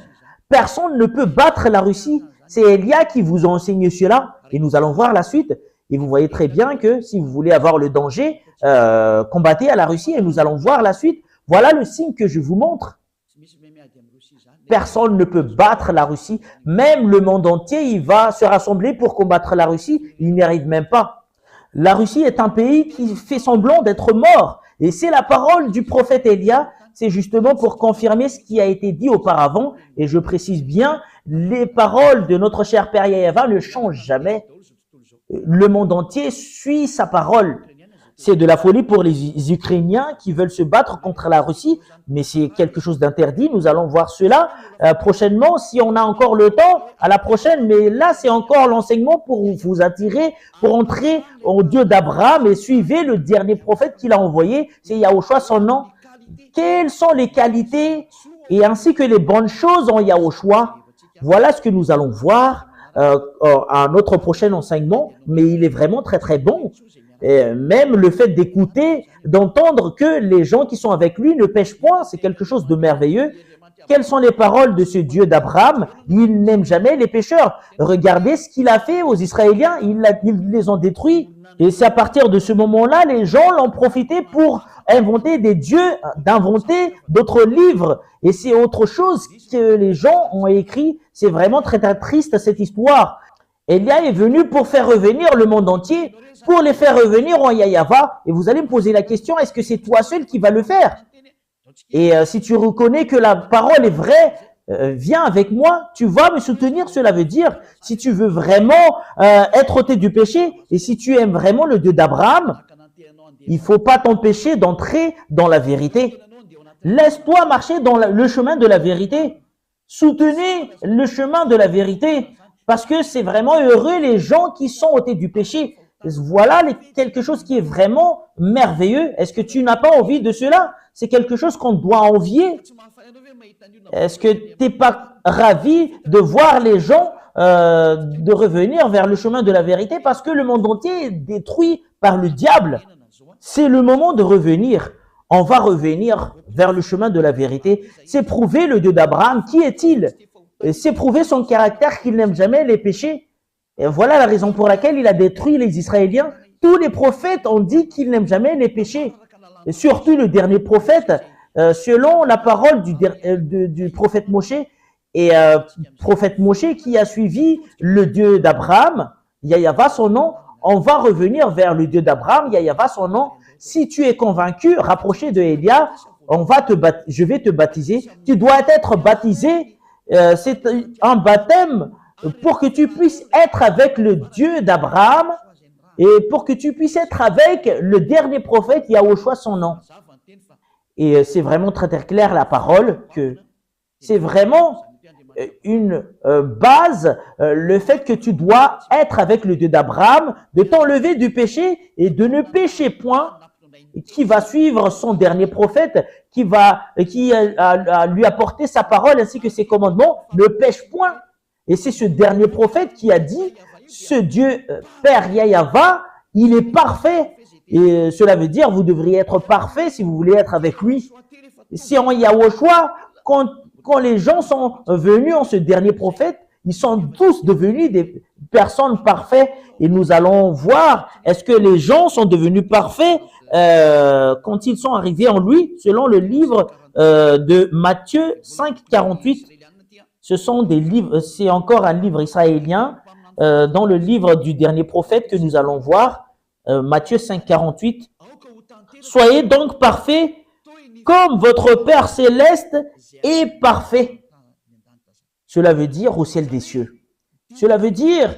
Personne ne peut battre la Russie. C'est Élia qui vous a enseigné cela. Et nous allons voir la suite. Et vous voyez très bien que si vous voulez avoir le danger, combattez à la Russie. Et nous allons voir la suite. Voilà le signe que je vous montre. Personne ne peut battre la Russie. Même le monde entier, il va se rassembler pour combattre la Russie. Il n'y arrive même pas. La Russie est un pays qui fait semblant d'être mort. Et c'est la parole du prophète Élia. C'est justement pour confirmer ce qui a été dit auparavant. Et je précise bien, les paroles de notre cher Père Yahva ne changent jamais. Le monde entier suit sa parole. C'est de la folie pour les Ukrainiens qui veulent se battre contre la Russie, mais c'est quelque chose d'interdit. Nous allons voir cela prochainement, si on a encore le temps, à la prochaine. Mais là, c'est encore l'enseignement pour vous attirer, pour entrer au Dieu d'Abraham et suivez le dernier prophète qu'il a envoyé, c'est Yahushua, son nom. Quelles sont les qualités et ainsi que les bonnes choses en Yahushua? Voilà ce que nous allons voir à notre prochain enseignement, mais il est vraiment très très bon. Et même le fait d'écouter, d'entendre que les gens qui sont avec lui ne pêchent point, c'est quelque chose de merveilleux. Quelles sont les paroles de ce Dieu d'Abraham? Il n'aime jamais les pécheurs. Regardez ce qu'il a fait aux Israéliens, il les ont détruits. Et c'est à partir de ce moment-là, les gens l'ont profité pour inventer des dieux, d'inventer d'autres livres. Et c'est autre chose que les gens ont écrit. C'est vraiment très, très triste cette histoire. Élia est venu pour faire revenir le monde entier, pour les faire revenir en Yahava. Et vous allez me poser la question, est-ce que c'est toi seul qui va le faire? Et si tu reconnais que la parole est vraie, viens avec moi, tu vas me soutenir. Cela veut dire, si tu veux vraiment être ôté du péché, et si tu aimes vraiment le Dieu d'Abraham, il faut pas t'empêcher d'entrer dans la vérité. Laisse-toi marcher dans le chemin de la vérité. Soutenez le chemin de la vérité. Parce que c'est vraiment heureux les gens qui sont ôtés du péché. Voilà quelque chose qui est vraiment merveilleux. Est-ce que tu n'as pas envie de cela? C'est quelque chose qu'on doit envier. Est-ce que tu n'es pas ravi de voir les gens de revenir vers le chemin de la vérité parce que le monde entier est détruit par le diable? C'est le moment de revenir. On va revenir vers le chemin de la vérité. C'est prouver le Dieu d'Abraham. Qui est-il? C'est prouver son caractère qu'il n'aime jamais les péchés. Et voilà la raison pour laquelle il a détruit les Israéliens. Tous les prophètes ont dit qu'ils n'aiment jamais les péchés. Et surtout le dernier prophète, selon la parole du prophète Moshe, et prophète Moshe qui a suivi le Dieu d'Abraham, Yahava son nom, on va revenir vers le Dieu d'Abraham, Yahava son nom. Si tu es convaincu, rapproché de Élia, je vais te baptiser. Tu dois être baptisé. C'est un baptême pour que tu puisses être avec le Dieu d'Abraham et pour que tu puisses être avec le dernier prophète Yahushua son nom. Et c'est vraiment très très clair la parole que c'est vraiment une base, le fait que tu dois être avec le Dieu d'Abraham, de t'enlever du péché et de ne pécher point, qui va suivre son dernier prophète, qui a lui apporté sa parole ainsi que ses commandements, ne pêche point. Et c'est ce dernier prophète qui a dit, ce Dieu Père Yahava, il est parfait. Et cela veut dire, vous devriez être parfait si vous voulez être avec lui. Si en Yahushua, quand les gens sont venus en ce dernier prophète, ils sont tous devenus des personnes parfaites. Et nous allons voir, est-ce que les gens sont devenus parfaits quand ils sont arrivés en lui, selon le livre de Matthieu 5, 48. Ce sont des livres, c'est encore un livre israélien dans le livre du dernier prophète que nous allons voir, Matthieu 5, 48. Soyez donc parfaits comme votre Père céleste est parfait. Cela veut dire au ciel des cieux. Cela veut dire,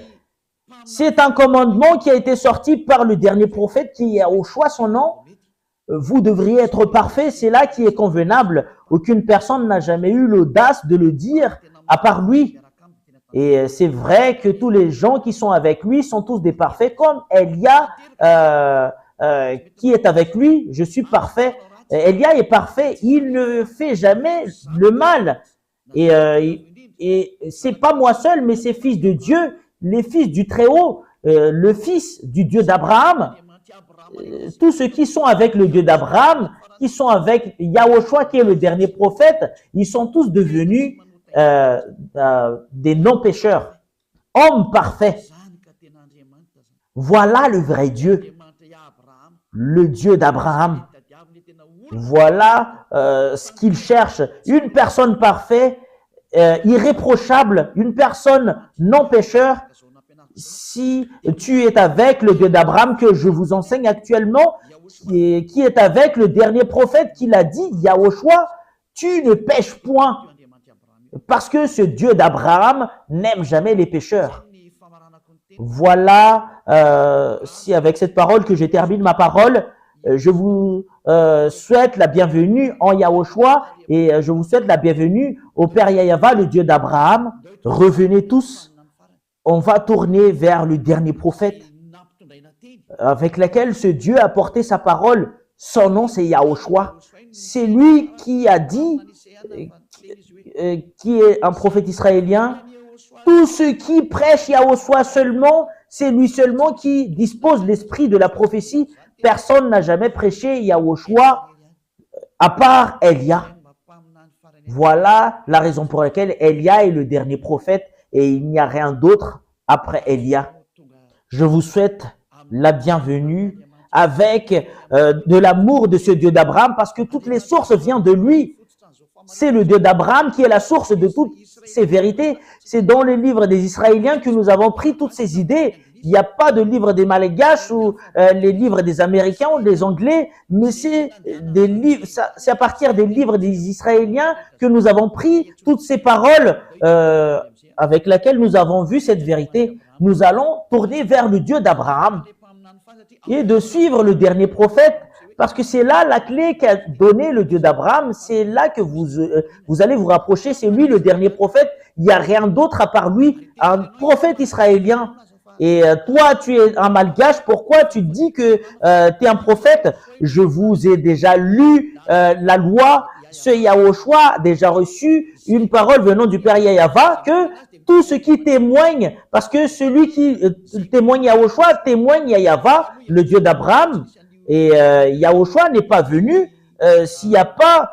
c'est un commandement qui a été sorti par le dernier prophète qui a au choix son nom. Vous devriez être parfait, c'est là qui est convenable. Aucune personne n'a jamais eu l'audace de le dire à part lui. Et c'est vrai que tous les gens qui sont avec lui sont tous des parfaits, comme Élia qui est avec lui. Je suis parfait. Élia est parfait. Il ne fait jamais le mal. Et c'est pas moi seul, mais c'est fils de Dieu, les fils du Très-Haut, le fils du Dieu d'Abraham. Tous ceux qui sont avec le Dieu d'Abraham, qui sont avec Yahushua qui est le dernier prophète, ils sont tous devenus des non-pécheurs, hommes parfaits. Voilà le vrai Dieu, le Dieu d'Abraham. Voilà ce qu'il cherche, une personne parfaite, irréprochable, une personne non-pécheur. Si tu es avec le Dieu d'Abraham que je vous enseigne actuellement, qui est avec le dernier prophète qui l'a dit, Yahushua, tu ne pêches point. Parce que ce Dieu d'Abraham n'aime jamais les pécheurs. Voilà, si avec cette parole que je termine ma parole, je vous souhaite la bienvenue en Yahushua et je vous souhaite la bienvenue au Père Yahava, le Dieu d'Abraham. Revenez tous, on va tourner vers le dernier prophète avec lequel ce Dieu a porté sa parole. Son nom, c'est Yahushua. C'est lui qui a dit, qui est un prophète israélien, tous ceux qui prêchent Yahushua seulement, c'est lui seulement qui dispose l'esprit de la prophétie. Personne n'a jamais prêché Yahushua à part Élia. Voilà la raison pour laquelle Élia est le dernier prophète et il n'y a rien d'autre après Élia. Je vous souhaite la bienvenue avec de l'amour de ce Dieu d'Abraham parce que toutes les sources viennent de lui. C'est le Dieu d'Abraham qui est la source de toutes ces vérités. C'est dans le livre des Israéliens que nous avons pris toutes ces idées. Il n'y a pas de livre des Malgaches ou les livres des Américains ou des Anglais, mais c'est des livres. C'est à partir des livres des Israéliens que nous avons pris toutes ces paroles avec lesquelles nous avons vu cette vérité. Nous allons tourner vers le Dieu d'Abraham et de suivre le dernier prophète, parce que c'est là la clé qu'a donné le Dieu d'Abraham. C'est là que vous allez vous rapprocher. C'est lui le dernier prophète. Il n'y a rien d'autre à part lui, un prophète israélien. Et toi, tu es un malgache. Pourquoi tu dis que tu es un prophète? Je vous ai déjà lu la loi. Ce Yahushua a déjà reçu une parole venant du Père Yahava que tout ce qui témoigne, parce que celui qui témoigne Yahushua témoigne Yahava, le Dieu d'Abraham. Et Yahushua n'est pas venu s'il n'y a pas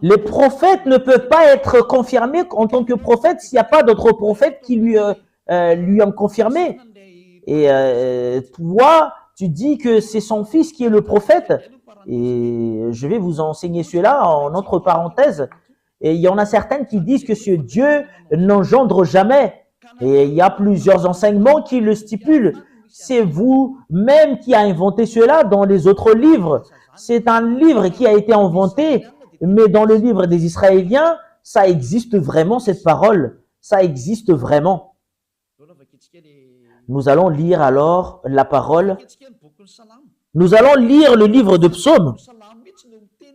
les prophètes ne peuvent pas être confirmés en tant que prophètes s'il n'y a pas d'autres prophètes qui lui ont confirmé. Et toi, tu dis que c'est son fils qui est le prophète. Et je vais vous enseigner cela en entre parenthèses. Et il y en a certaines qui disent que ce Dieu n'engendre jamais. Et il y a plusieurs enseignements qui le stipulent. C'est vous-même qui a inventé cela dans les autres livres. C'est un livre qui a été inventé, mais dans le livre des Israéliens, ça existe vraiment cette parole. Ça existe vraiment. Nous allons lire alors la parole. Nous allons lire le livre de Psaume.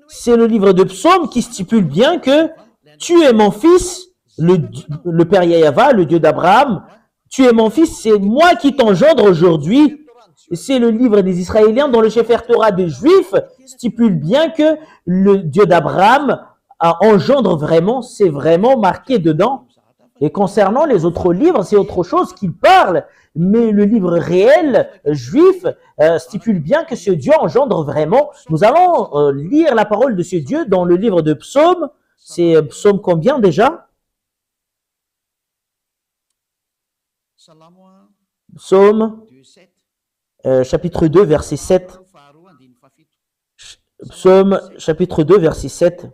C'est le livre de Psaume qui stipule bien que tu es mon fils, le Père Yahava, le Dieu d'Abraham. Tu es mon fils, c'est moi qui t'engendre aujourd'hui. C'est le livre des Israéliens dont le Sefer Torah des Juifs stipule bien que le Dieu d'Abraham engendre vraiment, c'est vraiment marqué dedans. Et concernant les autres livres, c'est autre chose qu'il parle. Mais le livre réel juif stipule bien que ce Dieu engendre vraiment. Nous allons lire la parole de ce Dieu dans le livre de Psaume. C'est Psaume combien déjà? Psaume chapitre 2, verset 7. Psaume chapitre 2, verset 7.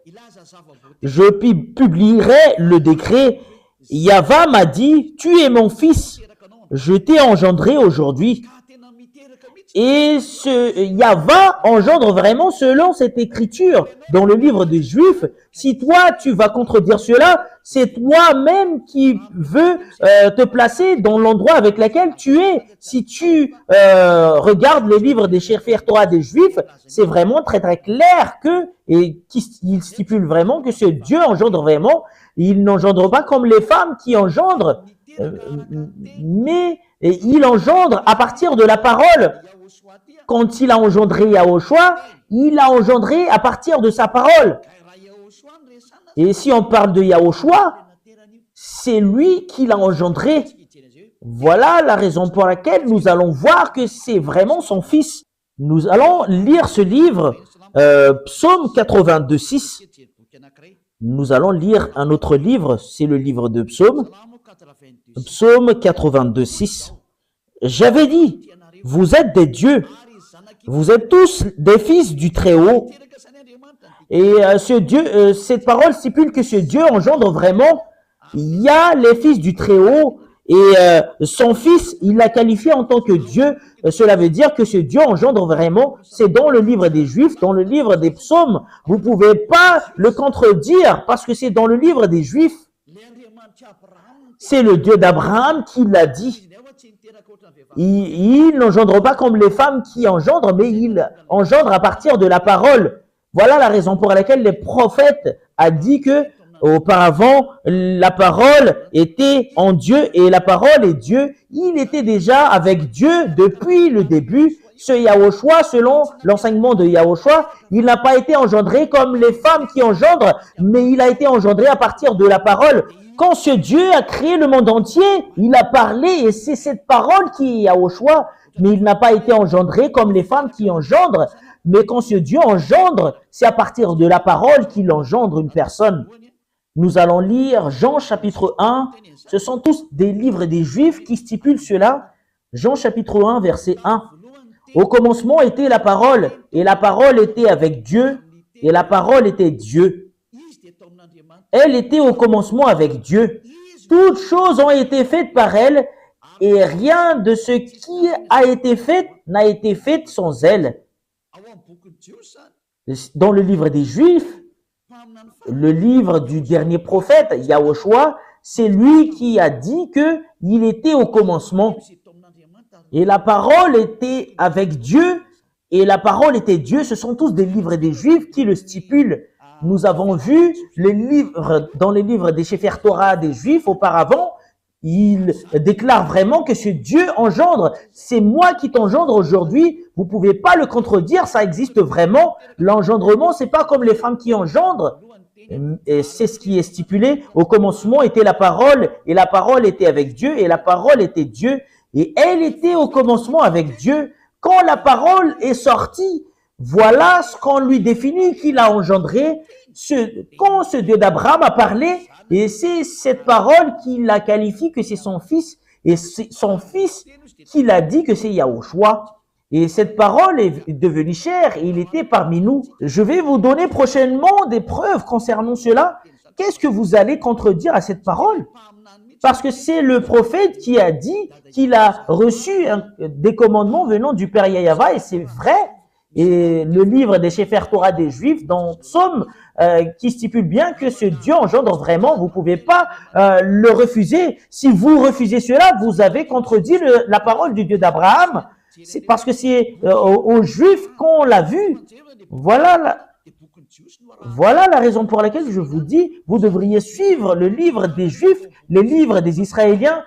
Je publierai le décret. Yahva m'a dit, tu es mon fils, je t'ai engendré aujourd'hui. Et ce Yahva engendre vraiment selon cette écriture dans le livre des Juifs. Si toi, tu vas contredire cela, c'est toi-même qui veux te placer dans l'endroit avec lequel tu es. Si tu regardes le livre des Sefer Torah des Juifs, c'est vraiment très très clair qu'il stipule vraiment que ce Dieu engendre vraiment. Il n'engendre pas comme les femmes qui engendrent, mais il engendre à partir de la parole. Quand il a engendré Yahushua, il a engendré à partir de sa parole. Et si on parle de Yahushua, c'est lui qui l'a engendré. Voilà la raison pour laquelle nous allons voir que c'est vraiment son fils. Nous allons lire ce livre, Psaume 82:6. Nous allons lire un autre livre, c'est le livre de Psaume. Psaume 82:6. J'avais dit, vous êtes des dieux, vous êtes tous des fils du Très-Haut. Et ce Dieu, cette parole stipule que ce Dieu engendre vraiment. Il y a les fils du Très-Haut et son fils, il l'a qualifié en tant que Dieu. Cela veut dire que ce Dieu engendre vraiment. C'est dans le livre des Juifs, dans le livre des Psaumes. Vous pouvez pas le contredire parce que c'est dans le livre des Juifs. C'est le Dieu d'Abraham qui l'a dit. Il n'engendre pas comme les femmes qui engendrent, mais il engendre à partir de la parole. Voilà la raison pour laquelle les prophètes a dit que auparavant, la parole était en Dieu et la parole est Dieu. Il était déjà avec Dieu depuis le début. Ce Yahushua, selon l'enseignement de Yahushua, il n'a pas été engendré comme les femmes qui engendrent, mais il a été engendré à partir de la parole. Quand ce Dieu a créé le monde entier, il a parlé et c'est cette parole qui est Yahushua, mais il n'a pas été engendré comme les femmes qui engendrent. Mais quand ce Dieu engendre, c'est à partir de la parole qu'il engendre une personne. Nous allons lire Jean chapitre 1. Ce sont tous des livres des Juifs qui stipulent cela. Jean chapitre 1, verset 1. Au commencement était la parole, et la parole était avec Dieu, et la parole était Dieu. Elle était au commencement avec Dieu. Toutes choses ont été faites par elle, et rien de ce qui a été fait n'a été fait sans elle. Dans le livre des Juifs, le livre du dernier prophète, Yahushua, c'est lui qui a dit que il était au commencement. Et la parole était avec Dieu, et la parole était Dieu. Ce sont tous des livres des Juifs qui le stipulent. Nous avons vu les livres, dans les livres des Sefer Torah des Juifs auparavant, il déclare vraiment que ce Dieu engendre. C'est moi qui t'engendre aujourd'hui. Vous pouvez pas le contredire, ça existe vraiment. L'engendrement, c'est pas comme les femmes qui engendrent. Et c'est ce qui est stipulé. Au commencement était la parole, et la parole était avec Dieu, et la parole était Dieu. Et elle était au commencement avec Dieu. Quand la parole est sortie, voilà ce qu'on lui définit qu'il a engendré. Quand ce Dieu d'Abraham a parlé, et c'est cette parole qu'il la qualifie que c'est son fils, et c'est son fils qu'il a dit que c'est Yahushua. Et cette parole est devenue chair, et il était parmi nous. Je vais vous donner prochainement des preuves concernant cela. Qu'est-ce que vous allez contredire à cette parole? Parce que c'est le prophète qui a dit qu'il a reçu des commandements venant du Père Yahava, et c'est vrai. Et le livre des Sefer Torah des Juifs, dans Psaume, qui stipule bien que ce Dieu engendre vraiment, vous pouvez pas le refuser. Si vous refusez cela, vous avez contredit la parole du Dieu d'Abraham. C'est parce que c'est aux Juifs qu'on l'a vu. Voilà la raison pour laquelle je vous dis, vous devriez suivre le livre des Juifs, le livre des Israéliens.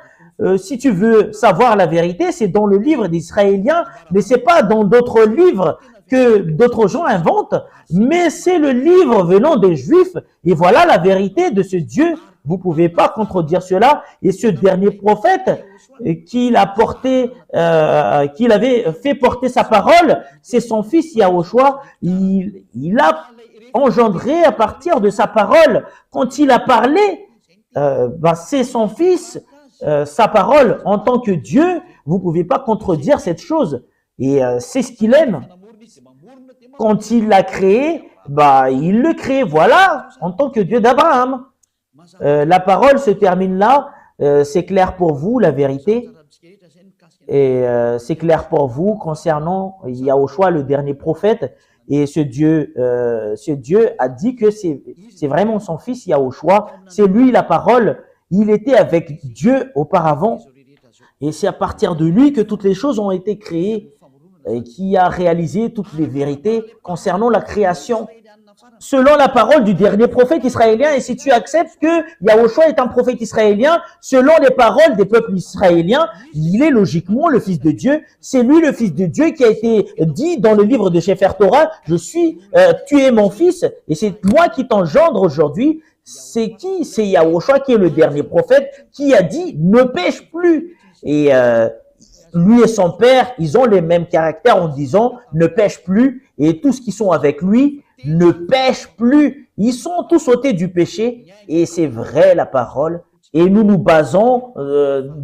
Si tu veux savoir la vérité, c'est dans le livre des Israéliens, mais c'est pas dans d'autres livres que d'autres gens inventent, mais c'est le livre venant des Juifs. Et voilà la vérité de ce Dieu. Vous pouvez pas contredire cela. Et ce dernier prophète qu'il avait fait porter sa parole, c'est son fils Yahushua. Il a engendré à partir de sa parole. Quand il a parlé, c'est son fils, sa parole en tant que Dieu. Vous pouvez pas contredire cette chose. Et c'est ce qu'il aime. Quand il l'a créé, il le crée, voilà, en tant que Dieu d'Abraham. La parole se termine là. C'est clair pour vous, la vérité. Et c'est clair pour vous concernant Yahushua, le dernier prophète. Et ce Dieu a dit que c'est vraiment son fils Yahushua. C'est lui la parole. Il était avec Dieu auparavant. Et c'est à partir de lui que toutes les choses ont été créées et qui a réalisé toutes les vérités concernant la création. Selon la parole du dernier prophète israélien, et si tu acceptes que Yahushua est un prophète israélien, selon les paroles des peuples israéliens, il est logiquement le fils de Dieu. C'est lui le fils de Dieu qui a été dit dans le livre de Sefer Torah, tu es mon fils, et c'est moi qui t'engendre aujourd'hui. C'est qui? C'est Yahushua qui est le dernier prophète qui a dit, ne pêche plus. Et lui et son père, ils ont les mêmes caractères en disant, ne pêche plus, et tous qui sont avec lui, ne pêchent plus. Ils sont tous ôtés du péché, et c'est vrai la parole. Et nous nous basons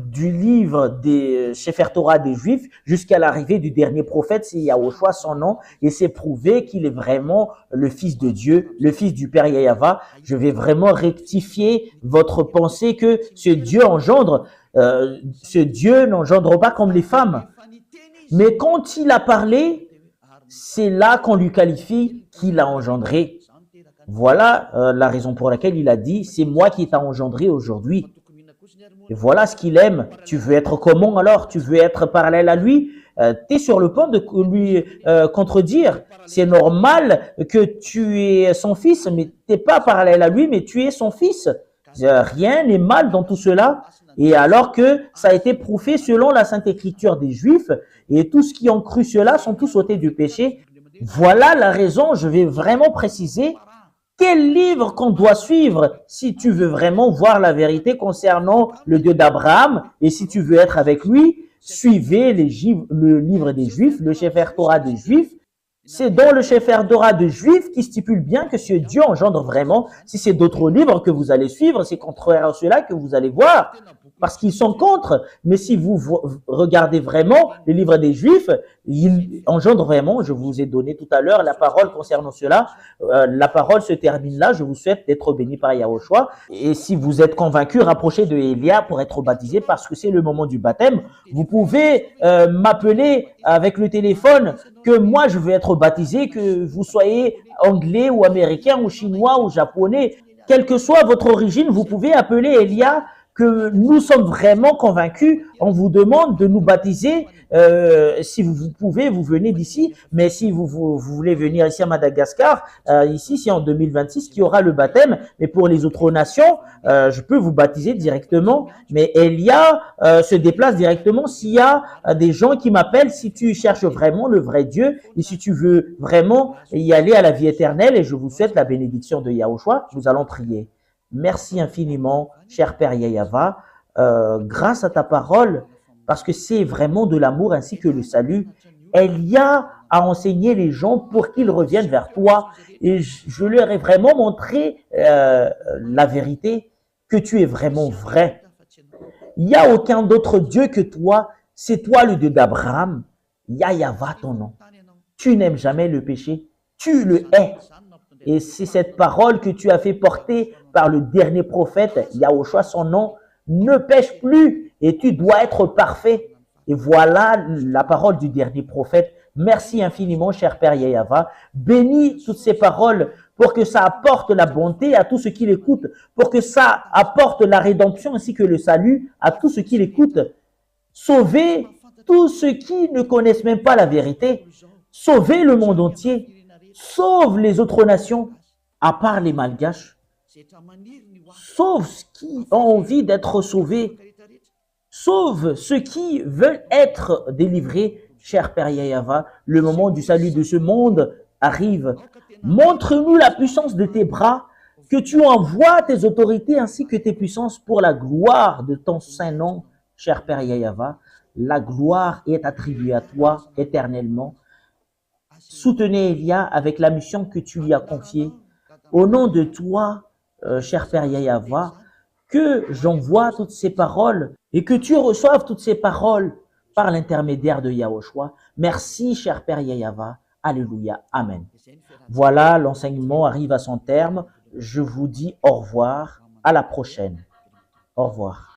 du livre des Sefer Torah des Juifs jusqu'à l'arrivée du dernier prophète, c'est Yahushua son nom, et c'est prouvé qu'il est vraiment le fils de Dieu, le fils du Père Yahava. Je vais vraiment rectifier votre pensée que ce Dieu engendre. Ce Dieu n'engendre pas comme les femmes. Mais quand il a parlé, c'est là qu'on lui qualifie qu'il a engendré. Voilà la raison pour laquelle il a dit, c'est moi qui t'a engendré aujourd'hui. Et voilà ce qu'il aime. Tu veux être comment alors? Tu veux être parallèle à lui? Tu es sur le point de lui contredire. C'est normal que tu es son fils, mais tu n'es pas parallèle à lui, mais tu es son fils. Rien n'est mal dans tout cela. Et alors que ça a été prouvé selon la Sainte Écriture des Juifs, et tous ceux qui ont cru cela sont tous ôtés du péché. Voilà la raison, je vais vraiment préciser quel livre qu'on doit suivre si tu veux vraiment voir la vérité concernant le Dieu d'Abraham et si tu veux être avec lui, suivez le livre des Juifs, le Sefer Torah des Juifs. C'est dans le Sefer Torah des Juifs qui stipule bien que ce Dieu engendre vraiment. Si c'est d'autres livres que vous allez suivre, c'est contraire à cela que vous allez voir, parce qu'ils sont contre. Mais si vous regardez vraiment les livres des Juifs, ils engendrent vraiment. Je vous ai donné tout à l'heure la parole concernant cela. La parole se termine là. Je vous souhaite d'être béni par Yahushua. Et si vous êtes convaincu, rapprochez de Elia pour être baptisé, parce que c'est le moment du baptême. Vous pouvez m'appeler avec le téléphone que moi je veux être baptisé, que vous soyez anglais ou américain ou chinois ou japonais. Quelle que soit votre origine, vous pouvez appeler Elia, que nous sommes vraiment convaincus. On vous demande de nous baptiser. Si vous pouvez, vous venez d'ici. Mais si vous voulez venir ici à Madagascar, ici, c'est en 2026 qu'il y aura le baptême. Mais pour les autres nations, je peux vous baptiser directement. Mais Elia se déplace directement s'il y a des gens qui m'appellent, si tu cherches vraiment le vrai Dieu et si tu veux vraiment y aller à la vie éternelle. Et je vous souhaite la bénédiction de Yahushua. Nous allons prier. Merci infiniment, cher Père Yahava, grâce à ta parole, parce que c'est vraiment de l'amour ainsi que le salut. Elia a enseigné les gens pour qu'ils reviennent vers toi, et je leur ai vraiment montré la vérité, que tu es vraiment vrai. Il n'y a aucun d'autre Dieu que toi, c'est toi le Dieu d'Abraham. Yahava ton nom. Tu n'aimes jamais le péché, tu le hais. Et c'est cette parole que tu as fait porter par le dernier prophète, Yahushua, son nom, ne pêche plus et tu dois être parfait. Et voilà la parole du dernier prophète. Merci infiniment, cher Père Yahava. Bénis toutes ces paroles pour que ça apporte la bonté à tous ceux qui l'écoutent, pour que ça apporte la rédemption ainsi que le salut à tous ceux qui l'écoutent. Sauvez tous ceux qui ne connaissent même pas la vérité. Sauvez le monde entier. Sauve les autres nations, à part les Malgaches. Sauve ceux qui ont envie d'être sauvés. Sauve ceux qui veulent être délivrés. Cher Père Yahava, le moment du salut de ce monde arrive. Montre-nous la puissance de tes bras, que tu envoies tes autorités ainsi que tes puissances pour la gloire de ton saint nom, cher Père Yahava. La gloire est attribuée à toi éternellement. Soutenez Elia avec la mission que tu lui as confiée. Au nom de toi, cher Père Yahava, que j'envoie toutes ces paroles et que tu reçoives toutes ces paroles par l'intermédiaire de Yahushua. Merci, cher Père Yahava. Alléluia. Amen. Voilà, l'enseignement arrive à son terme. Je vous dis au revoir. À la prochaine. Au revoir.